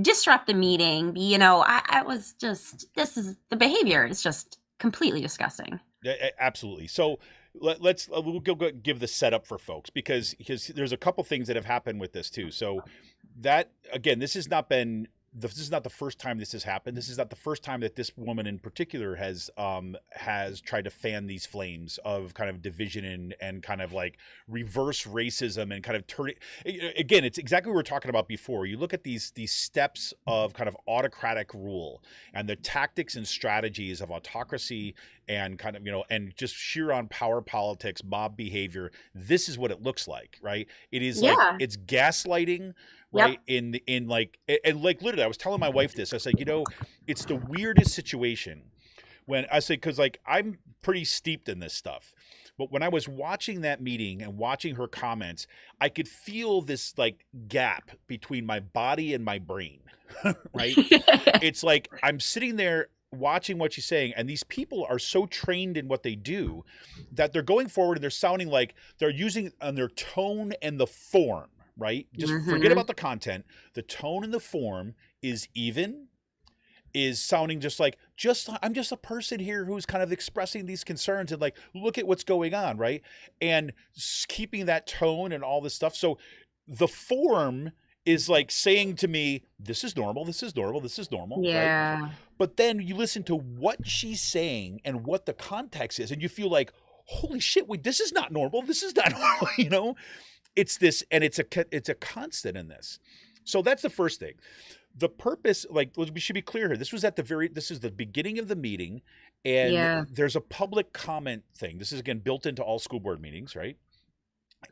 disrupt the meeting. I was just, the behavior is just completely disgusting. Yeah, absolutely. So we'll go give the setup for folks because there's a couple things that have happened with this too. So that, again, this is not the first time this has happened. This is not the first time that this woman in particular has tried to fan these flames of kind of division and kind of like reverse racism and kind of turn it. Again, it's exactly what we were talking about before. You look at these steps of kind of autocratic rule and the tactics and strategies of autocracy and kind of, and just sheer on power politics, mob behavior. This is what it looks like, right? It is like, it's gaslighting. Right. Yep. In like literally I was telling my wife this. I said, it's the weirdest situation when I say, cause like I'm pretty steeped in this stuff, but when I was watching that meeting and watching her comments, I could feel this like gap between my body and my brain. Right. It's like I'm sitting there watching what she's saying, and these people are so trained in what they do that they're going forward and they're sounding like they're using on their tone and the form, right? Just forget about the content. The tone and the form is even, is sounding just like, I'm just a person here who's kind of expressing these concerns and like, look at what's going on, right? And keeping that tone and all this stuff. So the form is like saying to me, this is normal, this is normal, this is normal. Yeah. Right? But then you listen to what she's saying and what the context is, and you feel like, holy shit, wait, this is not normal. This is not normal, you know? It's this, and it's a constant in this. So that's the first thing. The purpose, like, we should be clear here. This is the beginning of the meeting, and there's a public comment thing. This is, again, built into all school board meetings, right?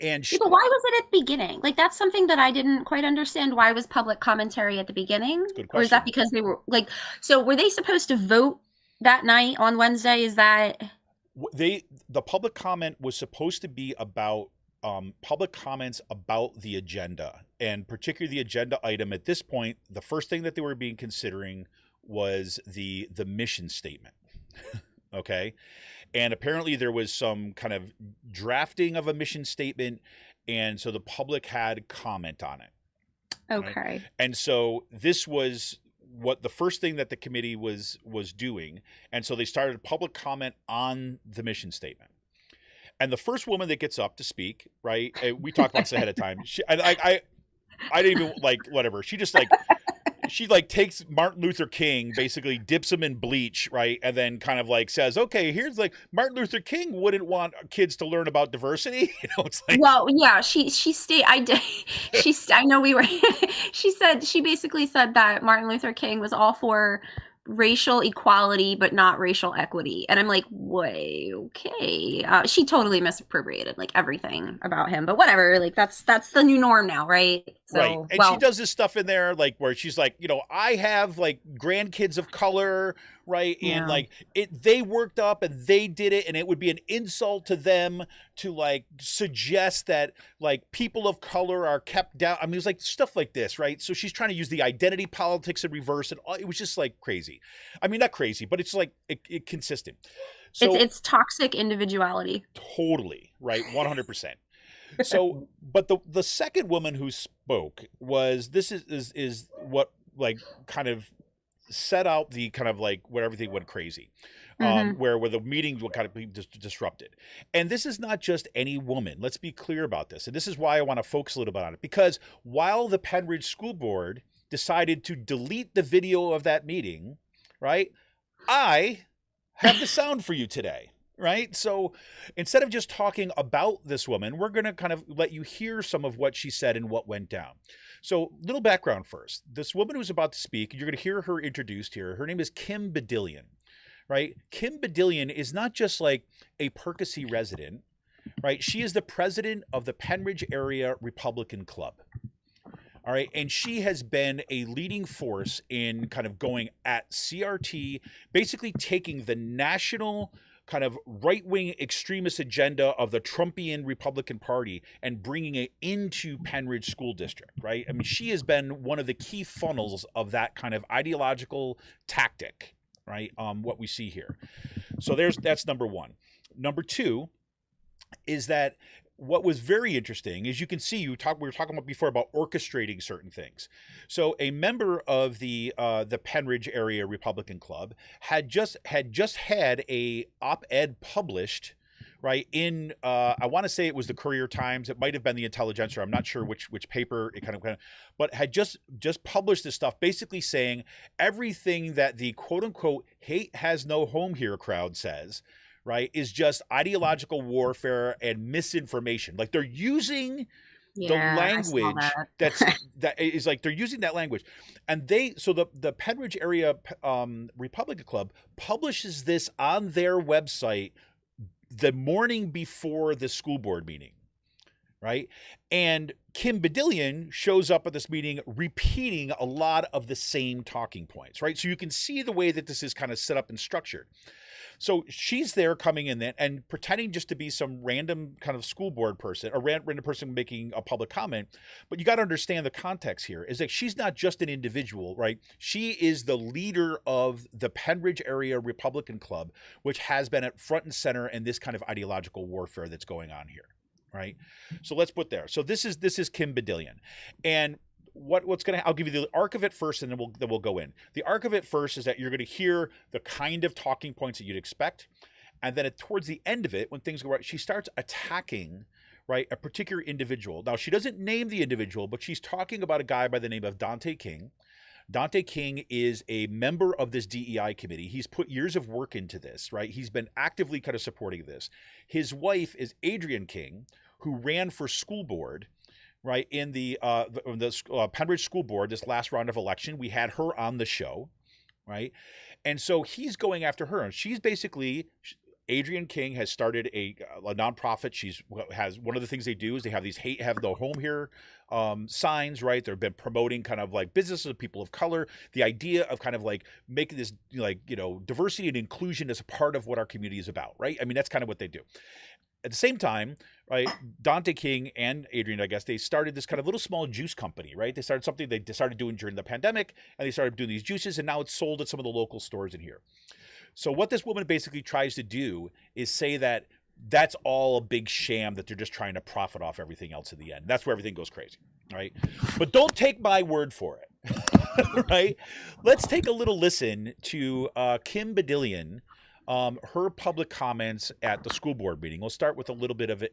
And but why was it at the beginning? Like, that's something that I didn't quite understand. Why was public commentary at the beginning? Good question. Or is that because they were like, so were they supposed to vote that night on Wednesday? Is that the public comment was supposed to be about public comments about the agenda, and particularly the agenda item at this point. The first thing that they were being considering was the mission statement. Okay. And apparently there was some kind of drafting of a mission statement, and so the public had comment on it. okay? Right? And so this was what the first thing that the committee was doing, and so they started a public comment on the mission statement. And the first woman that gets up to speak, right? We talked about this ahead of time. I didn't even like whatever. She just like. She like takes Martin Luther King, basically dips him in bleach, right? And then kind of like says, okay, here's like Martin Luther King wouldn't want kids to learn about diversity. You know, it's like, well, yeah, she I know we were, she basically said that Martin Luther King was all for racial equality, but not racial equity. And I'm like, wait, okay. She totally misappropriated like everything about him, but whatever. Like that's the new norm now, right? So, right. And she does this stuff in there, like where she's like, you know, I have like grandkids of color, right? And like they worked up and they did it, and it would be an insult to them to like suggest that like people of color are kept down. I mean, it was like stuff like this, right? So she's trying to use the identity politics in reverse, and it was just like crazy. I mean, not crazy, but it's like it consistent. So it's toxic individuality. Totally, right? 100%. So, but the second woman who spoke was, this is what like kind of set out the kind of like where everything went crazy, where the meetings would kind of be disrupted. And this is not just any woman. Let's be clear about this. And this is why I want to focus a little bit on it, because while the Pennridge School Board decided to delete the video of that meeting, right, I have the sound for you today. Right. So instead of just talking about this woman, we're going to kind of let you hear some of what she said and what went down. So little background first. This woman who's about to speak, you're going to hear her introduced here. Her name is Kim Bedillion. Right. Kim Bedillion is not just like a Percy resident. Right. She is the president of the Pennridge Area Republican Club. All right. And she has been a leading force in kind of going at CRT, basically taking the national kind of right-wing extremist agenda of the Trumpian Republican Party and bringing it into Pennridge School District, right? I mean, she has been one of the key funnels of that kind of ideological tactic, right? What we see here. So that's number one. Number two is that what was very interesting is, you can see, we were talking about before about orchestrating certain things. So a member of the Pennridge Area Republican Club had just had a op-ed published, right, in I want to say it was the Courier Times. It might have been the Intelligencer. I'm not sure which paper it kind of, but had just published this stuff, basically saying everything that the quote unquote hate has no home here crowd says, right, is just ideological warfare and misinformation. Like they're using the language that is like, they're using that language. And so the Pennridge Area Republican Club publishes this on their website the morning before the school board meeting, right? And Kim Bedillion shows up at this meeting repeating a lot of the same talking points, right? So you can see the way that this is kind of set up and structured. So she's there coming in then and pretending just to be some random kind of school board person, a random person making a public comment. But you got to understand the context here is that she's not just an individual, right? She is the leader of the Pennridge Area Republican Club, which has been at front and center in this kind of ideological warfare that's going on here, right? So let's put there. So this is Kim Bedillion. And what's going to, I'll give you the arc of it first, and then we'll go in. The arc of it first is that you're going to hear the kind of talking points that you'd expect. And then towards the end of it, when things go right, she starts attacking, right, a particular individual. Now, she doesn't name the individual, but she's talking about a guy by the name of Dante King. Dante King is a member of this DEI committee. He's put years of work into this, right? He's been actively kind of supporting this. His wife is Adrienne King, who ran for school board, right, in the Pennridge School Board, this last round of election. We had her on the show, right? And so he's going after her. And she's basically, Adrienne King has started a nonprofit. She's has, one of the things they do is they have these have the home here signs, right? They've been promoting kind of like businesses of people of color, the idea of kind of like making this, like, you know, diversity and inclusion as a part of what our community is about, right? I mean, that's kind of what they do. At the same time, right, Dante King and Adrienne, I guess, they started this kind of little small juice company, right? They started something they started doing during the pandemic, and they started doing these juices, and now it's sold at some of the local stores in here. So what this woman basically tries to do is say that that's all a big sham, that they're just trying to profit off everything else in the end. That's where everything goes crazy, right? But don't take my word for it, right? Let's take a little listen to Kim Bedillion, her public comments at the school board meeting. We'll start with a little bit of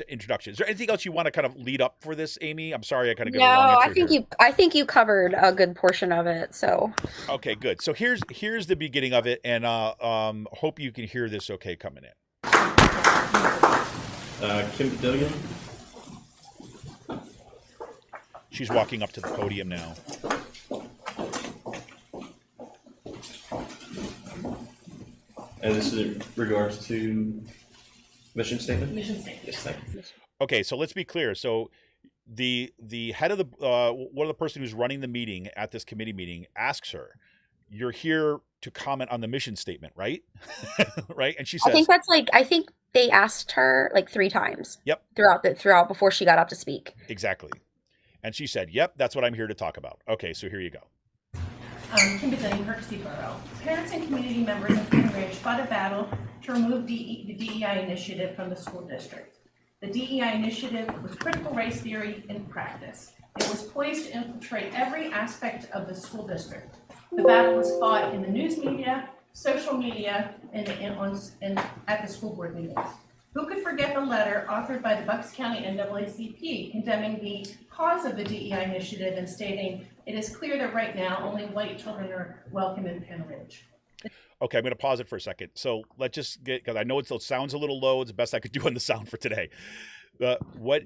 introduction. Is there anything else you want to kind of lead up for this, Amy? I'm sorry, I kind of got a long answer I think you covered a good portion of it. So okay, good. So here's the beginning of it, and hope you can hear this okay coming in. Kim Bedillion. She's walking up to the podium now. And this is in regards to mission statement? Mission statement. Yes, thank you. Okay, so let's be clear. So the head of the one of the person who's running the meeting at this committee meeting asks her, "You're here to comment on the mission statement, right?" Right? And she says, I think they asked her like 3 times. Yep. Throughout before she got up to speak. Exactly. And she said, "Yep, that's what I'm here to talk about." Okay, so here you go. Kim Bedillion, Berksey Borough. Parents and community members of Pennridge fought a battle to remove the DEI initiative from the school district. The DEI initiative was critical race theory in practice. It was poised to infiltrate every aspect of the school district. The battle was fought in the news media, social media, and at the school board meetings. Who could forget the letter authored by the Bucks County NAACP condemning the cause of the DEI initiative and stating, "It is clear that right now only white children are welcome in Pennridge." Okay, I'm going to pause it for a second. So let's just get, because I know it sounds a little low. It's the best I could do on the sound for today. What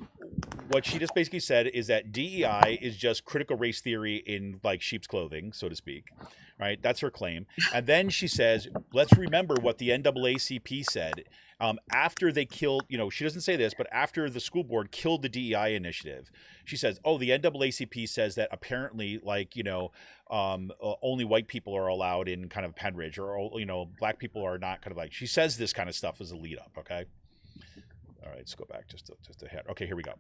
she just basically said is that DEI is just critical race theory in like sheep's clothing, so to speak, right? That's her claim. And then she says, let's remember what the NAACP said after they killed, you know, she doesn't say this, but after the school board killed the DEI initiative, she says, oh, the NAACP says that apparently, like, you know, only white people are allowed in kind of Pennridge, or, you know, black people are not, kind of like, she says this kind of stuff as a lead up, okay? All right, let's go back just ahead. Okay, here we go.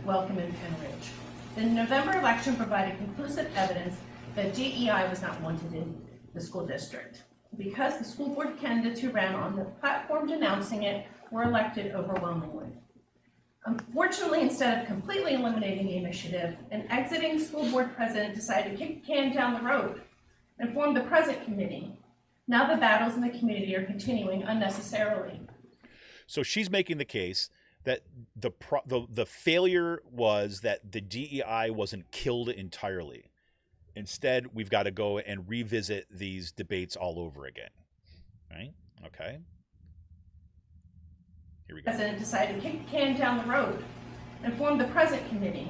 Welcome in Pennridge. The November election provided conclusive evidence that DEI was not wanted in the school district, because the school board candidates who ran on the platform denouncing it were elected overwhelmingly. Unfortunately, instead of completely eliminating the initiative, an exiting school board president decided to kick the can down the road and form the present committee. Now the battles in the community are continuing unnecessarily. So she's making the case that the failure was that the DEI wasn't killed entirely. Instead, we've got to go and revisit these debates all over again, right? Okay. Here we go. President decided to kick the can down the road and form the present committee.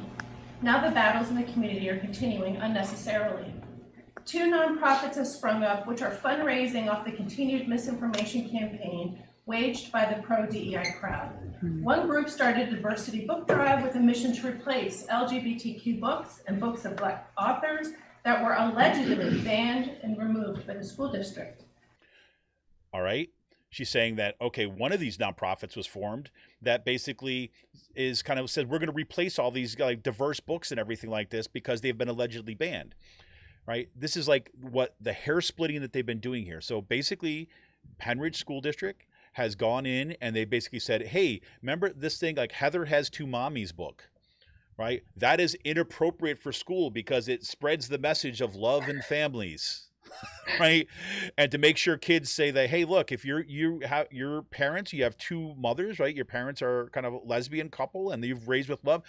Now the battles in the community are continuing unnecessarily. 2 nonprofits have sprung up which are fundraising off the continued misinformation campaign waged by the pro-DEI crowd. One group started a diversity book drive with a mission to replace LGBTQ books and books of Black authors that were allegedly banned and removed by the school district. All right. She's saying that, okay, one of these nonprofits was formed that basically is kind of said, we're going to replace all these like diverse books and everything like this because they've been allegedly banned, right? This is like what the hair splitting that they've been doing here. So basically Pennridge School District has gone in and they basically said, hey, remember this thing like Heather Has Two Mommies book, right? That is inappropriate for school because it spreads the message of love and families. Right. And to make sure kids say that, hey, look, if you have your parents, you have two mothers, right? Your parents are kind of a lesbian couple and you've raised with love.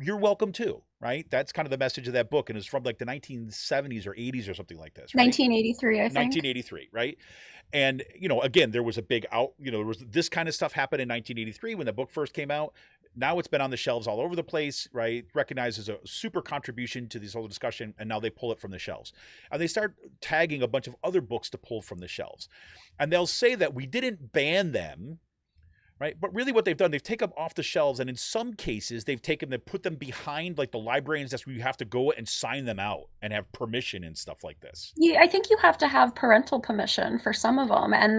You're welcome too, right? That's kind of the message of that book. And it's from like the 1970s or 80s or something like this. Right? 1983, I think. 1983, right? And, you know, again, there was a big there was this kind of stuff happened in 1983 when the book first came out. Now it's been on the shelves all over the place, right? Recognized as a super contribution to this whole discussion, and now they pull it from the shelves. And they start tagging a bunch of other books to pull from the shelves. And they'll say that we didn't ban them, right? But really what they've done, they've taken them off the shelves, and in some cases, they've taken them, put them behind like the librarians desk where you have to go and sign them out and have permission and stuff like this. Yeah, I think you have to have parental permission for some of them, and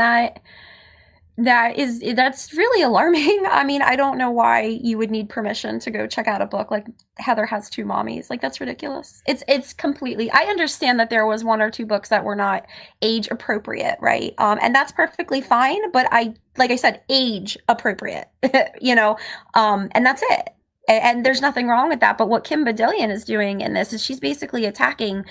that's really alarming. I mean, I don't know why you would need permission to go check out a book like Heather Has Two Mommies. Like, that's ridiculous. It's completely, I understand that there was one or two books that were not age appropriate, right? And that's perfectly fine, but like I said, age appropriate, and that's it. And there's nothing wrong with that. But what Kim Bedillion is doing in this is she's basically attacking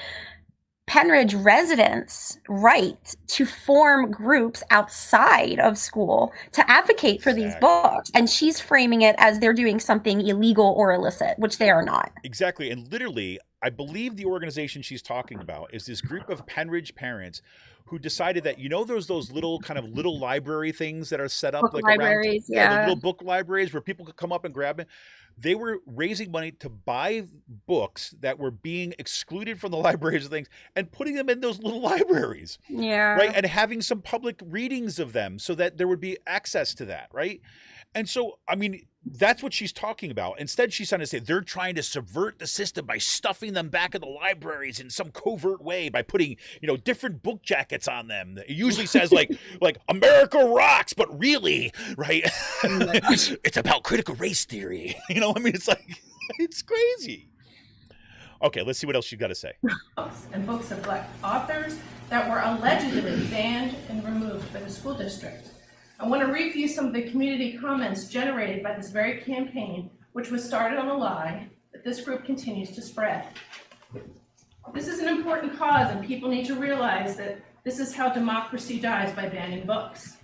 Pennridge residents' right to form groups outside of school to advocate for these books. And she's framing it as they're doing something illegal or illicit, which they are not. Exactly. And literally, I believe the organization she's talking about is this group of Pennridge parents who decided that, there's those little kind of little library things that are set up Book like libraries, around, the little book libraries where people could come up and grab it. They were raising money to buy books that were being excluded from the libraries and things and putting them in those little libraries. Yeah. Right. And having some public readings of them so that there would be access to that. Right. And so, I mean, that's what she's talking about. Instead, she's trying to say they're trying to subvert the system by stuffing them back in the libraries in some covert way by putting, different book jackets on them. It usually says like America rocks, but really, right? It's about critical race theory. I mean, it's like, it's crazy. Okay, let's see what else she's got to say. Books and books of Black authors that were allegedly banned and removed by the school district. I want to review some of the community comments generated by this very campaign, which was started on a lie that this group continues to spread. This is an important cause, and people need to realize that this is how democracy dies, by banning books.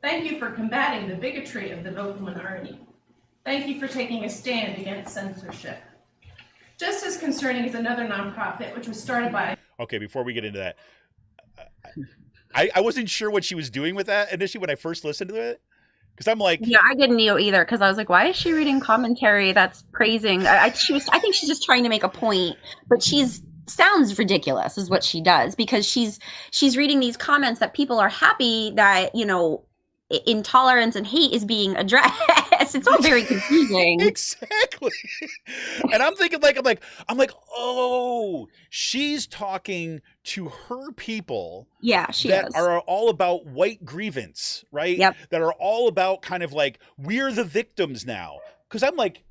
Thank you for combating the bigotry of the vocal minority. Thank you for taking a stand against censorship. Just as concerning is another nonprofit, which was started by... Okay, before we get into that, I wasn't sure what she was doing with that initially when I first listened to it. Because I'm like... Yeah, I didn't know either, because I was like, why is she reading commentary that's praising? I think she's just trying to make a point, but sounds ridiculous is what she does, because she's reading these comments that people are happy that, intolerance and hate is being addressed. It's all very confusing. Exactly. And I'm thinking I'm like, oh, she's talking to her people. Yeah, she that is. Are all about white grievance, right? Yep. That are all about kind of like, we're the victims now. Because I'm like,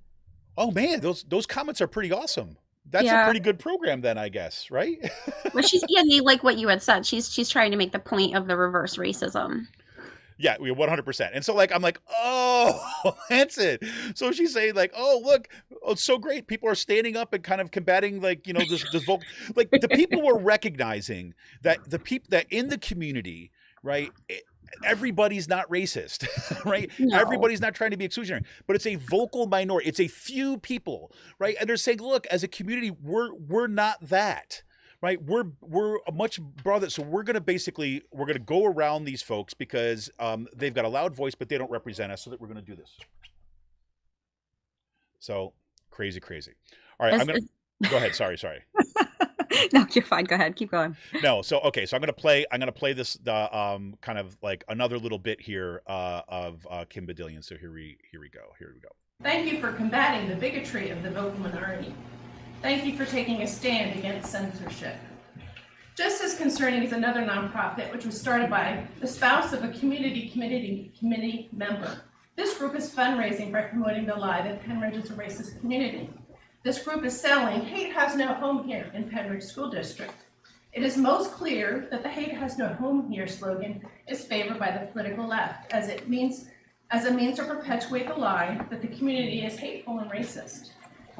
oh man, those comments are pretty awesome. That's a pretty good program then, I guess, right? Well, like what you had said. She's trying to make the point of the reverse racism. Yeah, 100%. And so I'm like, oh, that's it. So she's saying like, oh, look, it's so great. People are standing up and kind of combating this vocal, like the people were recognizing that the people that in the community, right? Everybody's not racist, right? No. Everybody's not trying to be exclusionary, but it's a vocal minority. It's a few people, right? And they're saying, look, as a community, we're not that. Right, we're a much broader. So we're gonna go around these folks because they've got a loud voice, but they don't represent us. So that we're gonna do this. So crazy. All right, I'm gonna go ahead. Sorry. No, you're fine. Go ahead. Keep going. No, so okay, so I'm gonna play this kind of like another little bit here of Kim Bedillion. So here we go. Thank you for combating the bigotry of the vocal minority. Thank you for taking a stand against censorship. Just as concerning is another nonprofit which was started by the spouse of a committee member. This group is fundraising by promoting the lie that Pennridge is a racist community. This group is selling "Hate has no home here" in Pennridge School District. It is most clear that the "Hate has no home here" slogan is favored by the political left as a means to perpetuate the lie that the community is hateful and racist.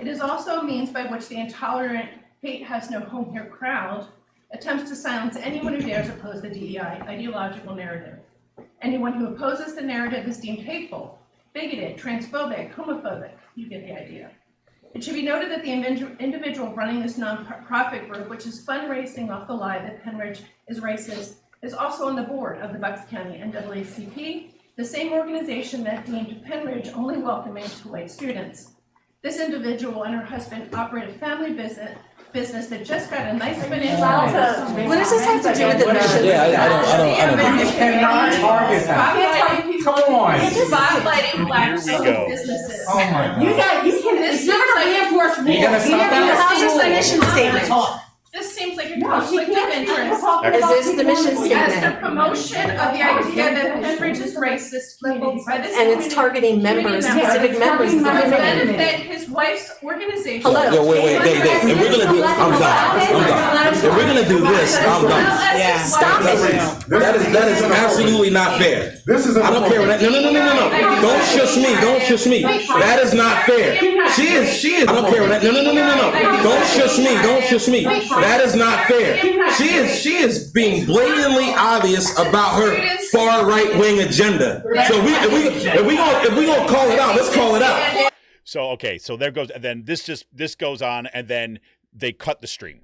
It is also a means by which the intolerant "Hate has no home here" crowd attempts to silence anyone who dares oppose the DEI ideological narrative. Anyone who opposes the narrative is deemed hateful, bigoted, transphobic, homophobic. You get the idea. It should be noted that the individual running this nonprofit group, which is fundraising off the lie that Pennridge is racist, is also on the board of the Bucks County NAACP, the same organization that deemed Pennridge only welcoming to white students. This individual and her husband operate a family business that just got a nice financial bonus. What does this have to do with the mission? I don't. You cannot target that. Come on. Spotlighting black Here we go. businesses. Oh my God. This seems like You're gonna stop that? How's this the mission statement? This seems like a conflict of interest. Is this the mission As the statement? promotion of the idea that Pennridge is racist community by this And it's targeting members, specific members of the for the community. benefit his wife's organization. Hello. Yo, wait, Dave. If we're gonna do, I'm done. If we're gonna do this, I'm done. Yeah. Stop it. That is absolutely not fair. This is I don't care what that. No. Don't shush me. Don't shush me. That is not fair. She is. I don't care what that. No. Don't shush me. Don't shush me. That is not fair. She is being blatantly obvious about her far right wing agenda. So if we gonna call it out, let's call it out. So okay, so there goes, and then this goes on, and then they cut the stream,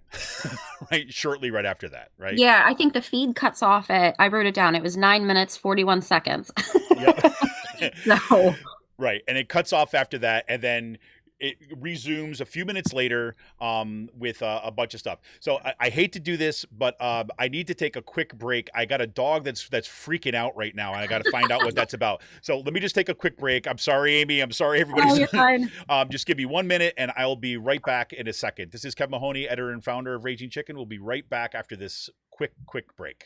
right? Shortly right after that, right? Yeah, I think the feed cuts off at, I wrote it down, it was 9 minutes, 41 seconds. Yep. So, Right, and it cuts off after that, and then it resumes a few minutes later with a bunch of stuff. So I hate to do this, but I need to take a quick break. I got a dog that's freaking out right now, and I got to find out what that's about. So let me just take a quick break. I'm sorry, Amy. I'm sorry, everybody. oh, you're fine. Just give me 1 minute, and I'll be right back in a second. This is Kevin Mahoney, editor and founder of Raging Chicken. We'll be right back after this quick break.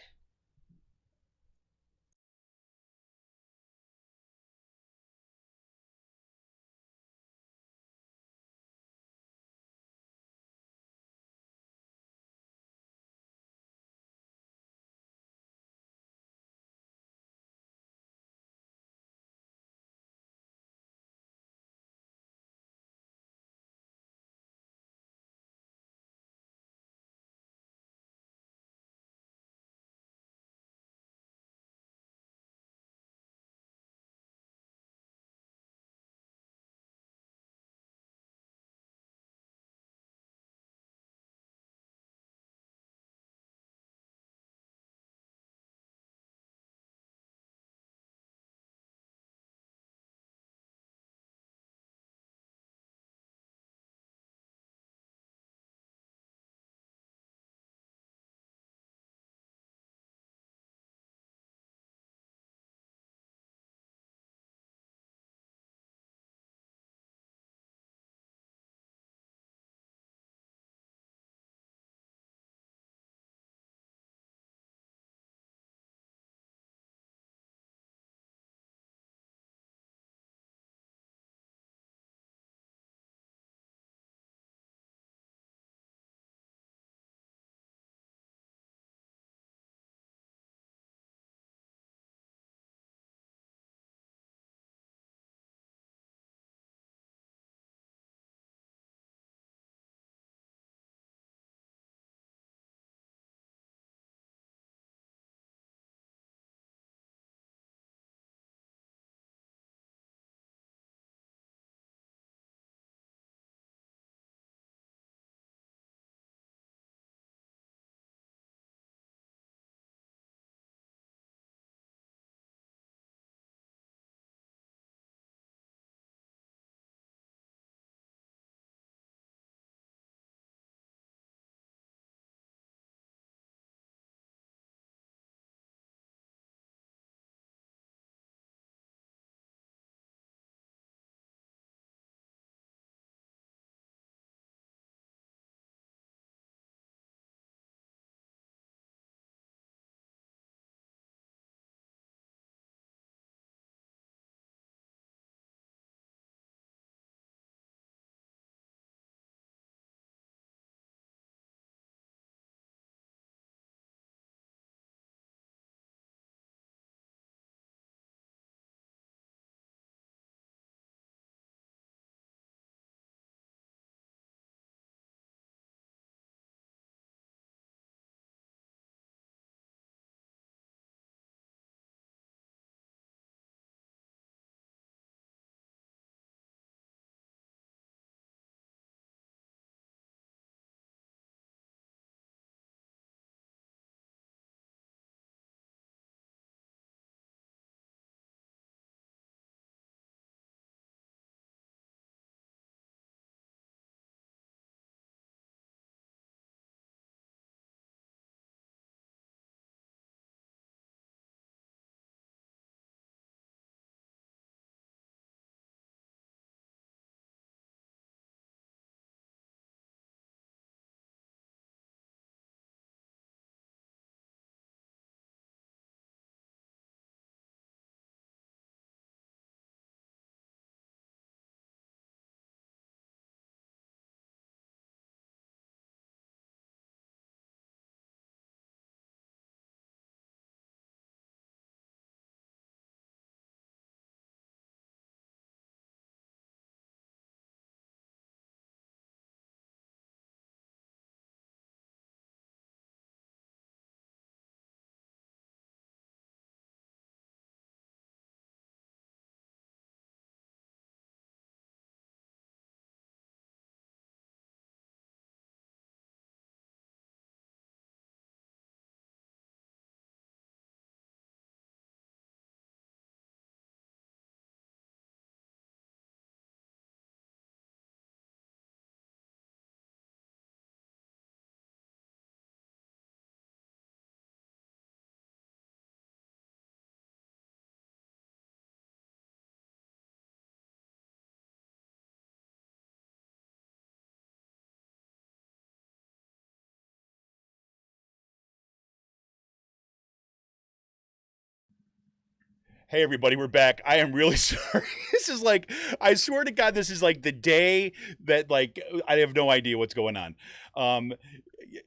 Hey everybody, we're back. I am really sorry. This is like, I swear to God, this is like the day that like I have no idea what's going on.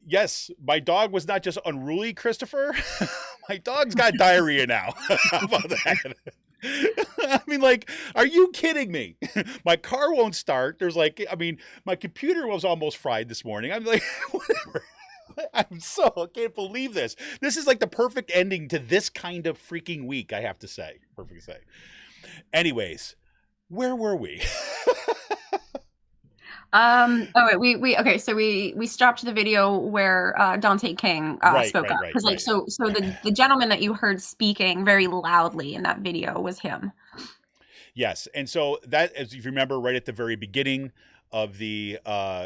Yes, my dog was not just unruly, Christopher. My dog's got diarrhea now. How about that? I mean, like, are you kidding me? My car won't start. There's like, I mean, my computer was almost fried this morning. I'm like, whatever. I can't believe this. This is like the perfect ending to this kind of freaking week, I have to say. Perfect to say. Anyways, where were we? Okay, so we stopped the video where Dante King spoke up, because so the gentleman that you heard speaking very loudly in that video was him. Yes, and so that, as you remember, right at the very beginning of the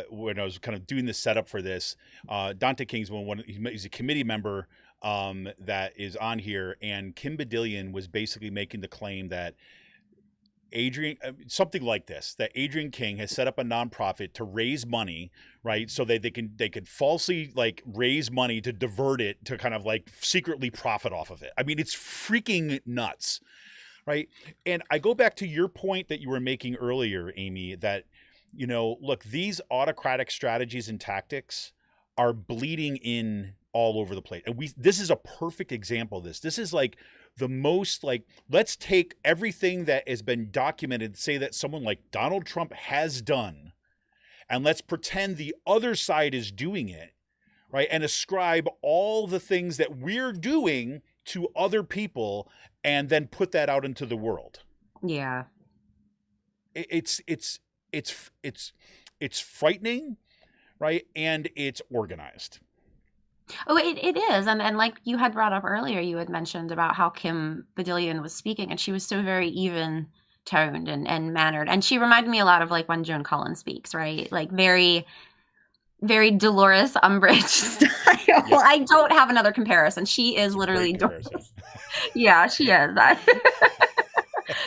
when I was kind of doing the setup for this, Dante King's he's a committee member that is on here, and Kim Bedillion was basically making the claim that something like this, that Adrian King has set up a nonprofit to raise money, right? So that they could falsely like raise money to divert it to kind of like secretly profit off of it. I mean, it's freaking nuts, right? And I go back to your point that you were making earlier, Amy, that, you know, look, these autocratic strategies and tactics are bleeding in all over the place. And this is a perfect example of this. This is like the most like, let's take everything that has been documented, say that someone like Donald Trump has done, and let's pretend the other side is doing it, right? And ascribe all the things that we're doing to other people and then put that out into the world. Yeah. It's frightening, right? And it's organized. Oh, it is. And like you had brought up earlier, you had mentioned about how Kim Bedillion was speaking, and she was so very even toned and mannered. And she reminded me a lot of like when Joan Cullen speaks, right? Like very, very Dolores Umbridge style. Yep. I don't have another comparison. She is literally Dolores. Yeah, she is.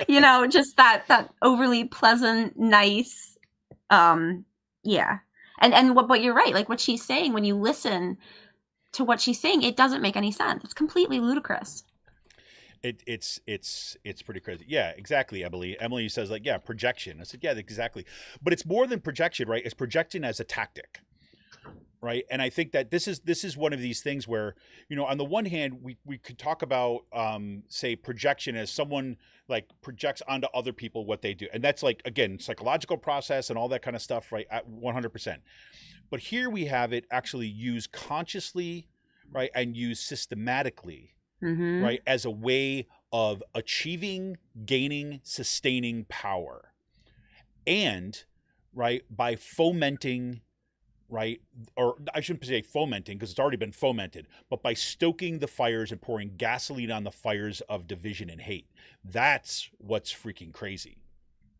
You know, just that overly pleasant, nice. Yeah. And what, but you're right. Like what she's saying, when you listen to what she's saying, it doesn't make any sense. It's completely ludicrous. It's pretty crazy. Yeah, exactly. Emily says like, yeah, projection. I said, yeah, exactly. But it's more than projection, right? It's projection as a tactic, right? And I think that this is one of these things where, you know, on the one hand, we could talk about say projection as someone like projects onto other people what they do, and that's like, again, psychological process and all that kind of stuff, right? At 100%. But here we have it actually used consciously, right, and used systematically, right, as a way of achieving, gaining, sustaining power, and right, by fomenting, right, or I shouldn't say fomenting because it's already been fomented, but by stoking the fires and pouring gasoline on the fires of division and hate. That's what's freaking crazy.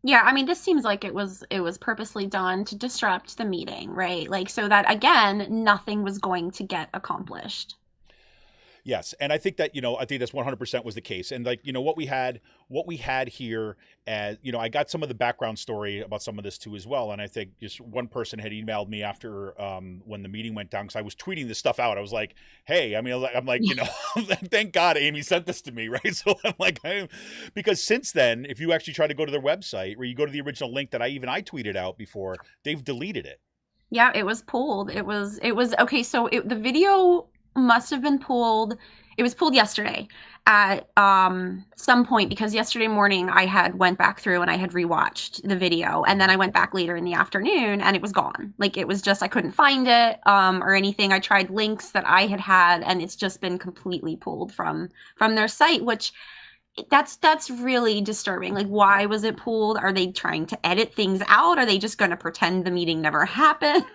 Yeah, I mean, this seems like it was purposely done to disrupt the meeting, right? Like, so that, again, nothing was going to get accomplished. Yes, and I think that, you know, I think that's 100% was the case. And like, you know, what we had here, as you know, I got some of the background story about some of this too as well. And I think just one person had emailed me after when the meeting went down, because I was tweeting this stuff out. I was like, hey, I mean, I'm like, you know, thank God Amy sent this to me, right? So I'm like, because since then, if you actually try to go to their website, where you go to the original link that I tweeted out before, they've deleted it. Yeah, it was pulled. It was okay. So the video must have been pulled. It was pulled yesterday at some point, because yesterday morning I had went back through and I had rewatched the video, and then I went back later in the afternoon and it was gone. Like, it was just, I couldn't find it or anything. I tried links that I had and it's just been completely pulled from their site, which that's really disturbing. Like, why was it pulled? Are they trying to edit things out? Are they just going to pretend the meeting never happened?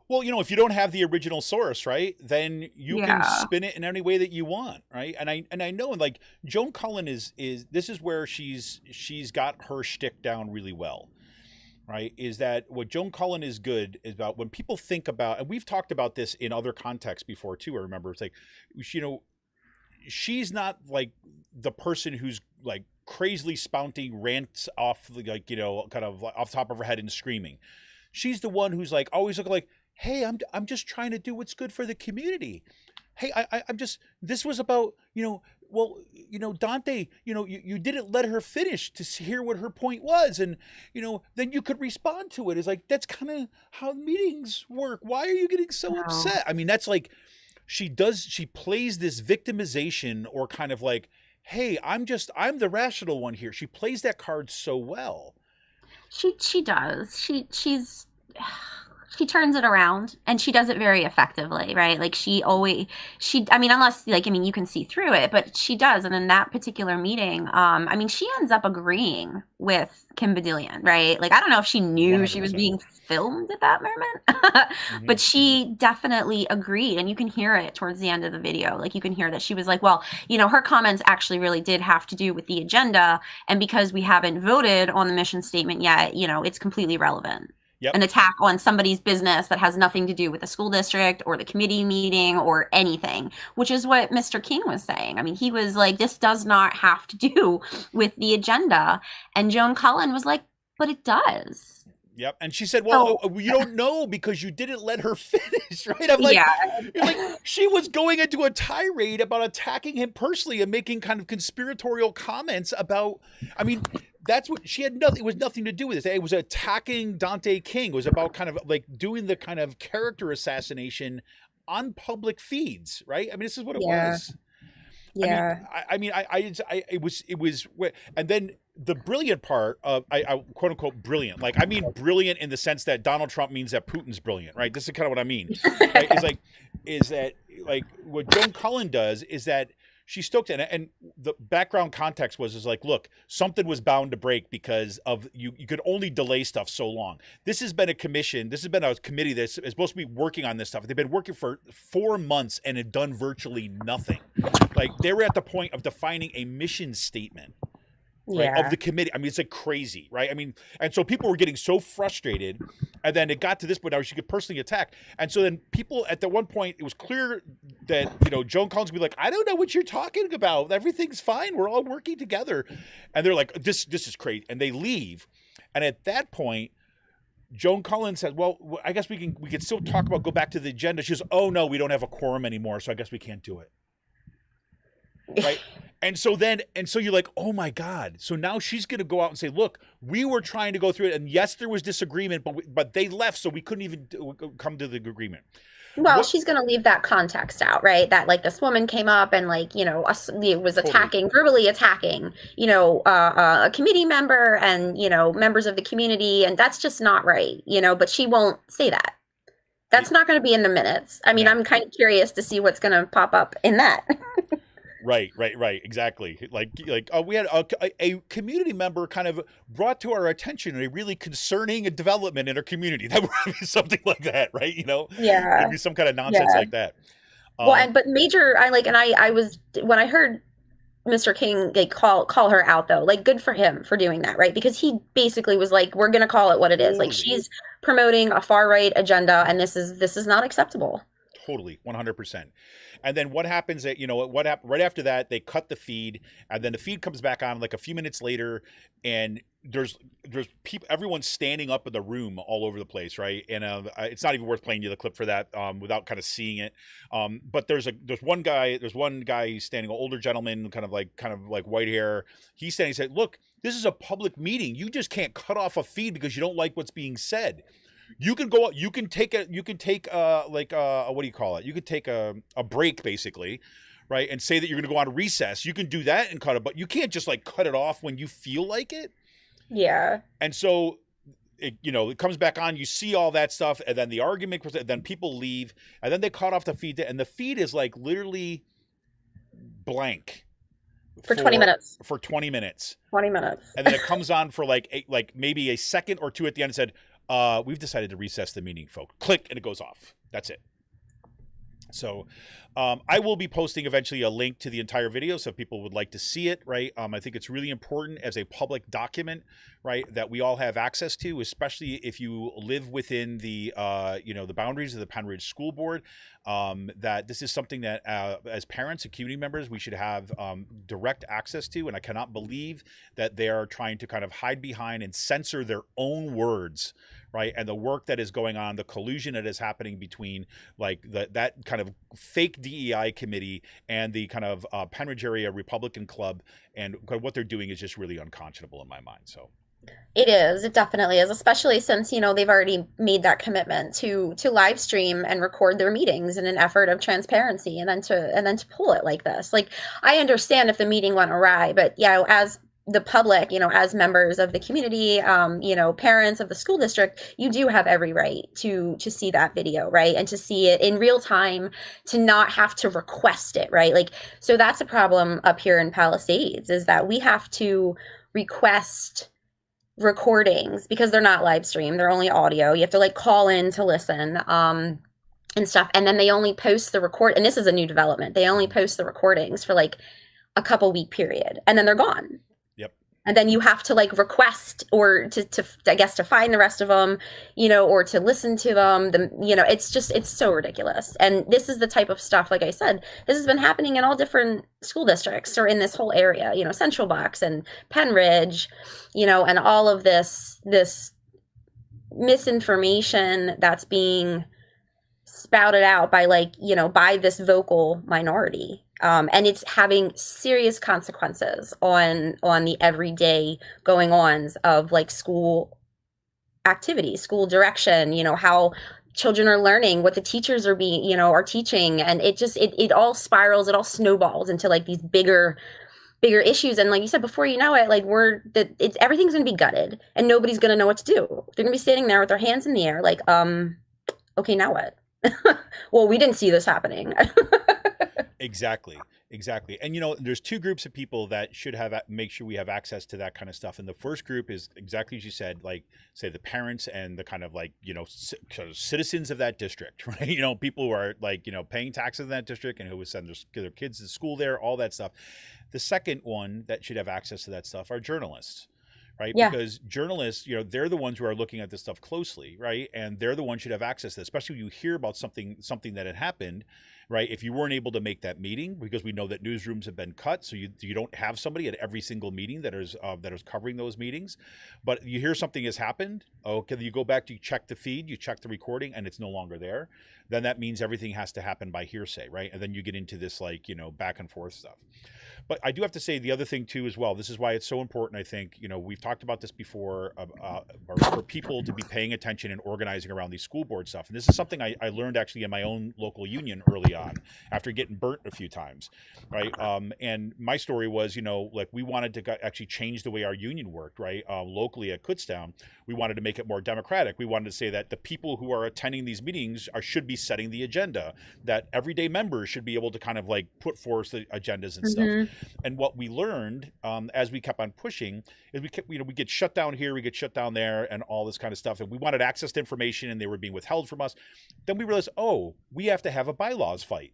Well, you know, if you don't have the original source, right, then you can spin it in any way that you want, right? And I know, and like Joan Cullen is this is where she's got her shtick down really well, right? Is that what Joan Cullen is good is about when people think about, and we've talked about this in other contexts before too. I remember it's like, you know, she's not like the person who's like crazily spouting rants off, like, you know, kind of off the top of her head and screaming. She's the one who's like always looking like, hey, I'm just trying to do what's good for the community. Hey, I'm just, this was about, you know, well, Dante, you didn't let her finish to hear what her point was. And, then you could respond to it. It's like, that's kind of how meetings work. Why are you getting so upset? I mean, that's like, she plays this victimization or kind of like, hey, I'm the rational one here. She plays that card so well. She does. She turns it around, and she does it very effectively, right? Like unless you can see through it, but she does. And in that particular meeting, she ends up agreeing with Kim Bedillion, right? Like, I don't know if she knew 100%. She was being filmed at that moment, but she definitely agreed. And you can hear it towards the end of the video. Like, you can hear that she was like, well, her comments actually really did have to do with the agenda. And because we haven't voted on the mission statement yet, it's completely relevant. Yep. An attack on somebody's business that has nothing to do with the school district or the committee meeting or anything, which is what Mr. King was saying. I mean, he was like, this does not have to do with the agenda. And Joan Cullen was like, but it does. Yep. And she said, well, you don't know because you didn't let her finish, right? I'm like, you're like, she was going into a tirade about attacking him personally and making kind of conspiratorial comments about, that's what she had nothing. It was nothing to do with this. It was attacking Dante King. It was about kind of like doing the kind of character assassination on public feeds, right? I mean, this is what it was. Yeah. It was, and then the brilliant part of, I quote unquote brilliant, like, I mean, brilliant in the sense that Donald Trump means that Putin's brilliant, right? This is kind of what I mean. Right? Is that what Joan Cullen does is that she stoked it, and the background context was like, look, something was bound to break because of you could only delay stuff so long. This has been a commission. This has been a committee that's supposed to be working on this stuff. They've been working for 4 months and had done virtually nothing. Like, they were at the point of defining a mission statement. Right, of the committee. I mean, it's like crazy, right? I mean, and so people were getting so frustrated, and then it got to this point now she could personally attack. And so then people at the one point, it was clear that, Joan Collins would be like, I don't know what you're talking about. Everything's fine. We're all working together. And they're like, this is crazy. And they leave. And at that point, Joan Collins said, well, I guess we can still talk about, go back to the agenda. She goes, oh no, we don't have a quorum anymore. So I guess we can't do it. Right. And so you're like, oh my God. So now she's going to go out and say, look, we were trying to go through it. And yes, there was disagreement, but they left. So we couldn't even come to the agreement. Well, she's going to leave that context out, right? That like this woman came up and it was attacking, verbally attacking, a committee member and, members of the community. And that's just not right, but she won't say that. That's not going to be in the minutes. I mean, I'm kind of curious to see what's going to pop up in that. Right, exactly. We had a community member kind of brought to our attention a really concerning development in our community. That would be something like that, right? Yeah, maybe some kind of nonsense like that. But major, I was when I heard Mr. King call her out though, good for him for doing that, right? Because he basically was like, we're going to call it what it is. Like, she's promoting a far right agenda, and this is not acceptable. Totally, 100%. And then what happens at, what happened right after that, they cut the feed, and then the feed comes back on like a few minutes later, and there's people, everyone's standing up in the room all over the place, right? And it's not even worth playing you the clip for that without kind of seeing it. But there's one guy standing, an older gentleman, kind of like white hair. He's standing, he said, look, this is a public meeting. You just can't cut off a feed because you don't like what's being said. You can go out, you can take what do you call it? You could take a break basically, right? And say that you're going to go on recess. You can do that and cut it, but you can't just cut it off when you feel like it. Yeah. And so it comes back on, you see all that stuff, and then the argument, and then people leave, and then they cut off the feed, and the feed is literally blank. For 20 minutes. For 20 minutes. 20 minutes. And then it comes on for maybe a second or two at the end and said, we've decided to recess the meeting, folks. Click, and it goes off. That's it. So I will be posting eventually a link to the entire video so if people would like to see it, right? I think it's really important as a public document, right, that we all have access to, especially if you live within the, the boundaries of the Pennridge School Board, that this is something that as parents and community members, we should have direct access to. And I cannot believe that they are trying to kind of hide behind and censor their own words, right? And the work that is going on, the collusion that is happening between like that kind of fake DEI committee and the kind of Pennridge Area Republican Club, and what they're doing is just really unconscionable in my mind. So It is. It definitely is, especially since, they've already made that commitment to live stream and record their meetings in an effort of transparency, and then to pull it like this. Like, I understand if the meeting went awry, but as the public, as members of the community, parents of the school district, you do have every right to see that video, right? And to see it in real time, to not have to request it, right? Like, so that's a problem up here in Palisades, is that we have to request recordings because they're not live streamed, they're only audio. You have to like call in to listen and stuff, and then they only post the record, and this is a new development, they only post the recordings for like a couple week period, and then they're gone. Yep. And then you have to like request, or to I guess to find the rest of them, or to listen to them. It's so ridiculous. And this is the type of stuff, like I said, this has been happening in all different school districts, or in this whole area, Central Bucks and Pennridge, and all of this misinformation that's being spouted out by by this vocal minority. And it's having serious consequences on the everyday going ons of like school activities, school direction, how children are learning, what the teachers are are teaching. And it all spirals, it all snowballs into like these bigger issues. And like you said, before you know it, like everything's going to be gutted, and nobody's going to know what to do. They're going to be standing there with their hands in the air like, okay, now what? Well, we didn't see this happening. Exactly. And there's two groups of people that should make sure we have access to that kind of stuff. And the first group is exactly as you said, like say the parents and the kind of like, citizens of that district, right? People who are like, paying taxes in that district and who would send their kids to school there, all that stuff. The second one that should have access to that stuff are journalists. Right. Yeah. Because journalists, they're the ones who are looking at this stuff closely. Right. And they're the ones who should have access to it, especially when you hear about something that had happened. Right. If you weren't able to make that meeting, because we know that newsrooms have been cut. So you don't have somebody at every single meeting that is covering those meetings. But you hear something has happened. Okay. You go back, you check the feed, you check the recording, and it's no longer there. Then that means everything has to happen by hearsay. Right. And then you get into this back and forth stuff. But I do have to say the other thing too as well. This is why it's so important. I think we've talked about this before, for people to be paying attention and organizing around these school board stuff. And this is something I learned actually in my own local union early on, after getting burnt a few times, right? And my story was, we wanted to actually change the way our union worked, right? Locally at Kutztown, we wanted to make it more democratic. We wanted to say that the people who are attending these meetings should be setting the agenda. That everyday members should be able to kind of like put forth the agendas and stuff. And what we learned as we kept on pushing is we get shut down here, we get shut down there, and all this kind of stuff. And we wanted access to information, and they were being withheld from us. Then we realized, we have to have a bylaws fight,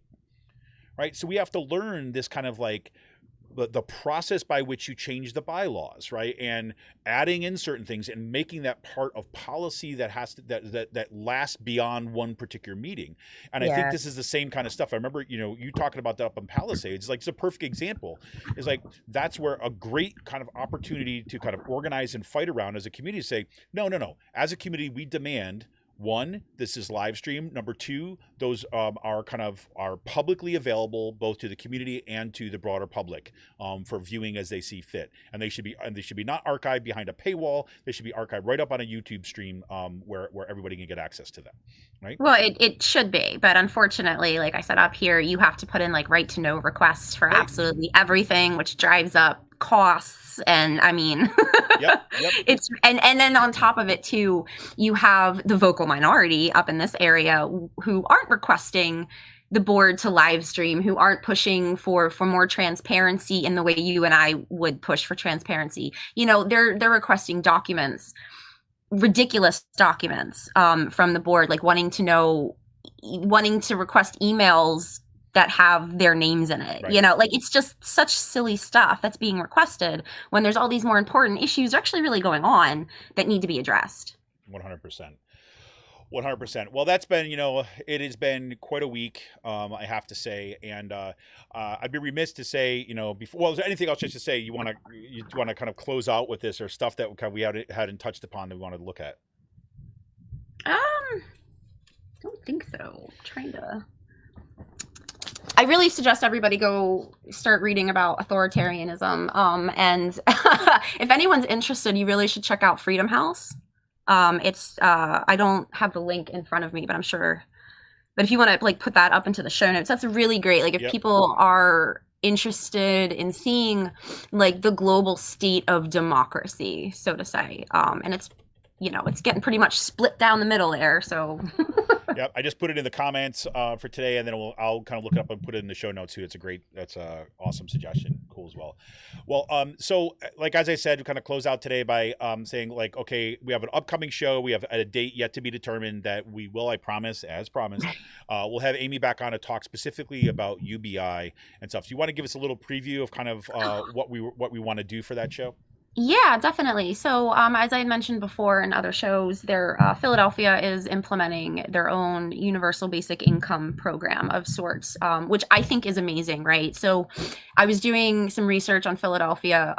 right? So we have to learn this kind of like the process by which you change the bylaws, right? And adding in certain things and making that part of policy that has to, that lasts beyond one particular meeting. And I think this is the same kind of stuff. I remember, you talking about that up in Palisades, like it's a perfect example. Is like, that's where a great kind of opportunity to kind of organize and fight around as a community, to say, no. As a community, we demand, one, this is live stream. Number two, those are publicly available both to the community and to the broader public for viewing as they see fit. And they should be not archived behind a paywall. They should be archived right up on a YouTube stream where everybody can get access to them. Right? Well, it should be, but unfortunately, like I said, up here, you have to put in like right to know requests for absolutely everything, which drives up costs. And I mean, yep. It's and then on top of it too, you have the vocal minority up in this area who aren't requesting the board to live stream, who aren't pushing for more transparency in the way you and I would push for transparency. They're requesting documents, ridiculous documents from the board, like wanting to request emails that have their names in it. Right. Like it's just such silly stuff that's being requested when there's all these more important issues actually really going on that need to be addressed. 100%. 100%. Well, that's been, it has been quite a week, I have to say. And I'd be remiss to say, before, well, is there anything else just to say you want to kind of close out with this, or stuff that we hadn't touched upon that we wanted to look at? Don't think so. I'm trying to. I really suggest everybody go start reading about authoritarianism. And if anyone's interested, you really should check out Freedom House. It's I don't have the link in front of me, but I'm sure. But if you want to like put that up into the show notes, that's really great. Like if people are interested in seeing like the global state of democracy, so to say, and it's it's getting pretty much split down the middle there. So. Yep, I just put it in the comments for today, and then I'll kind of look it up and put it in the show notes too. That's a awesome suggestion. Cool as well. Well, so like as I said, we kind of close out today by saying like, okay, we have an upcoming show. We have a date yet to be determined that we will, I promise, as promised, we'll have Amy back on to talk specifically about UBI and stuff. So you want to give us a little preview of kind of what we want to do for that show? Yeah, definitely. So, as I mentioned before in other shows, Philadelphia is implementing their own universal basic income program of sorts, which I think is amazing, right? So, I was doing some research on Philadelphia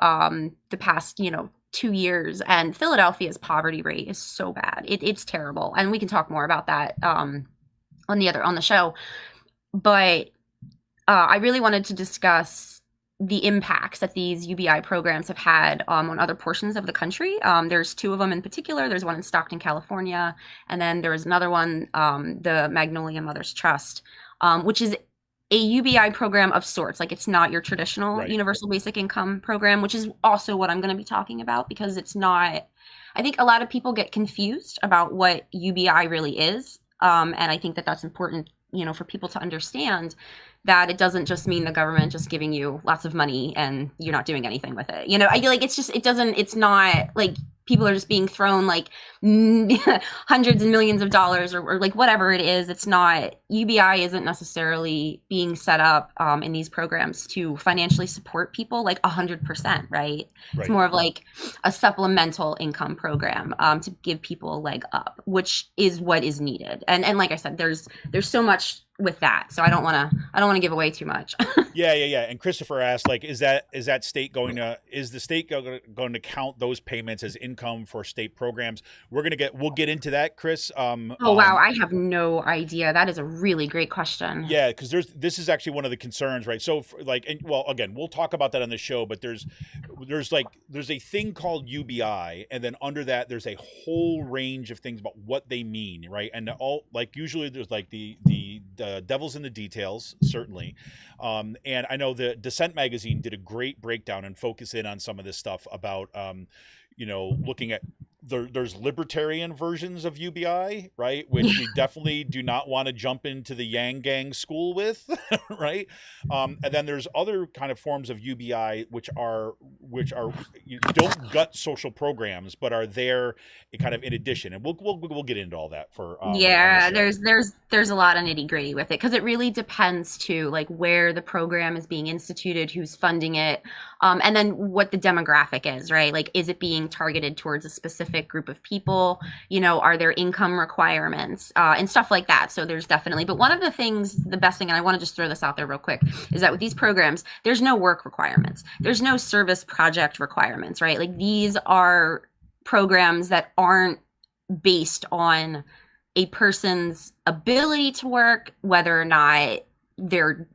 the past, 2 years, and Philadelphia's poverty rate is so bad. It's terrible, and we can talk more about that on the show. But I really wanted to discuss the impacts that these UBI programs have had on other portions of the country. There's 2 of them in particular. There's one in Stockton, California, and then there was another one, the Magnolia Mothers Trust, which is a UBI program of sorts. Like it's not your traditional universal basic income program, which is also what I'm going to be talking about, because it's not. I think a lot of people get confused about what UBI really is, and I think that that's important, for people to understand that it doesn't just mean the government just giving you lots of money and you're not doing anything with it. I feel like it's not like people are just being thrown like hundreds and millions of dollars or like whatever it is. It's not, UBI isn't necessarily being set up in these programs to financially support people like 100%, right? It's more of like a supplemental income program to give people a leg up, which is what is needed. And like I said, there's so much with that, so I don't want to give away too much. Yeah. And Christopher asked, like, is the state going to count those payments as income for state programs? We'll get into that, Chris. Wow, I have no idea. That is a really great question. Yeah, because this is actually one of the concerns, right? So, again, we'll talk about that on the show, but there's a thing called UBI, and then under that, there's a whole range of things about what they mean, right? And usually there's like the devil's in the details, certainly. And I know the Dissent magazine did a great breakdown and focus in on some of this stuff about, looking at there's libertarian versions of UBI, right? Which we definitely do not want to jump into the Yang Gang school with, right? And then there's other kind of forms of UBI which are don't gut social programs, but are there kind of in addition. And we'll get into all that for there's a lot of nitty gritty with it, because it really depends too, like where the program is being instituted, who's funding it, and then what the demographic is, right? Like, is it being targeted towards a specific group of people? Are there income requirements and stuff like that? So there's definitely, but one of the best thing, and I want to just throw this out there real quick, is that with these programs, there's no work requirements. There's no service project requirements, right? Like, these are programs that aren't based on a person's ability to work, whether or not they're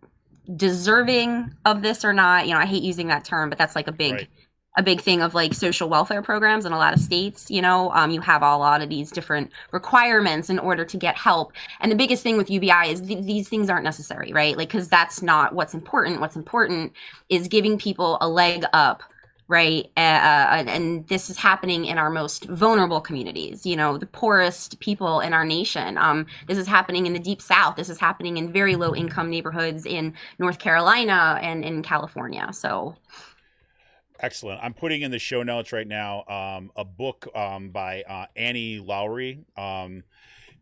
deserving of this or not. I hate using that term, but that's like a big thing of like social welfare programs in a lot of states. You have a lot of these different requirements in order to get help. And the biggest thing with UBI is these things aren't necessary, right? Like, because that's not what's important. What's important is giving people a leg up, right? And this is happening in our most vulnerable communities, the poorest people in our nation. This is happening in the Deep South. This is happening in very low income neighborhoods in North Carolina and in California. So. Excellent. I'm putting in the show notes right now a book by Annie Lowry.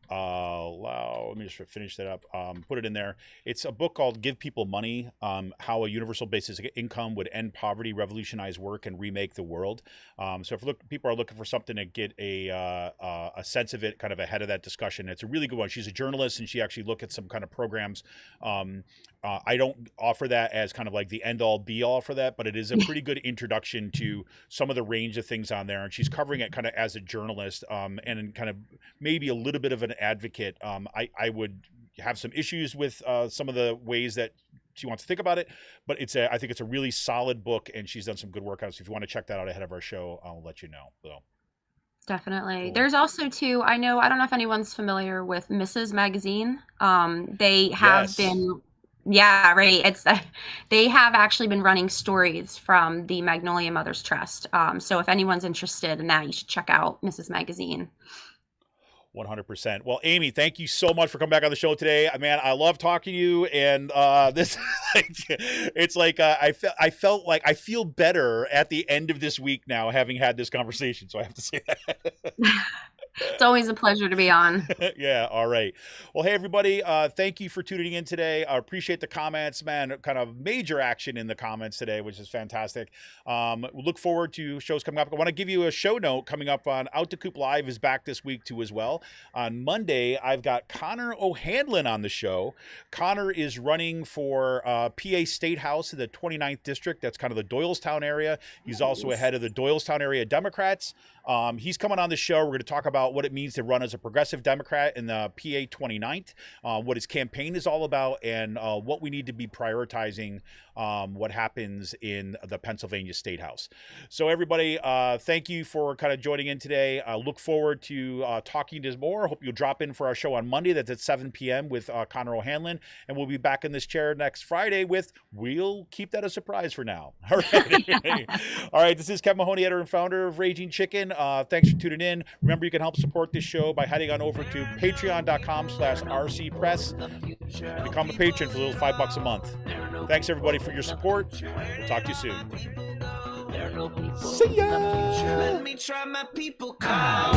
let me just finish that up. Put it in there. It's a book called "Give People Money: How a Universal Basic Income Would End Poverty, Revolutionize Work, and Remake the World." So if people are looking for something to get a sense of it, kind of ahead of that discussion, it's a really good one. She's a journalist, and she actually looked at some kind of programs. I don't offer that as kind of like the end all be all for that, but it is a pretty good introduction to some of the range of things on there. And she's covering it kind of as a journalist, and kind of maybe a little bit of an advocate. I would have some issues with some of the ways that she wants to think about it, but I think it's a really solid book, and she's done some good work on it. So if you want to check that out ahead of our show, I'll let you know. So. Definitely. Cool. There's also too, I don't know if anyone's familiar with Mrs. Magazine. They have been, yeah, right. They have actually been running stories from the Magnolia Mothers Trust. So if anyone's interested in that, you should check out Mrs. Magazine. 100%. Well, Amy, thank you so much for coming back on the show today. Man, I love talking to you, and this, it's like I felt like I feel better at the end of this week now, having had this conversation. So I have to say that. It's always a pleasure to be on. Yeah. All right. Well, hey, everybody. Thank you for tuning in today. I appreciate the comments, man. Kind of major action in the comments today, which is fantastic. We look forward to shows coming up. I want to give you a show note coming up on Out to Coop Live is back this week too as well. On Monday, I've got Connor O'Hanlon on the show. Connor is running for PA State House in the 29th District. That's kind of the Doylestown area. He's also ahead of the Doylestown area Democrats. He's coming on the show. We're going to talk about what it means to run as a progressive Democrat in the PA 29th, what his campaign is all about, and what we need to be prioritizing what happens in the Pennsylvania State House. So everybody, thank you for kind of joining in today. I look forward to talking to more. Hope you'll drop in for our show on Monday. That's at 7 p.m. with Connor O'Hanlon. And we'll be back in this chair next Friday we'll keep that a surprise for now. All right. All right. This is Kevin Mahoney, editor and founder of Raging Chicken. Thanks for tuning in. Remember, you can help support this show by heading on over to patreon.com/rcpress. Become a patron for a little $5 a month. Thanks everybody for your support. We'll talk to you soon. See ya. Let me try my people call.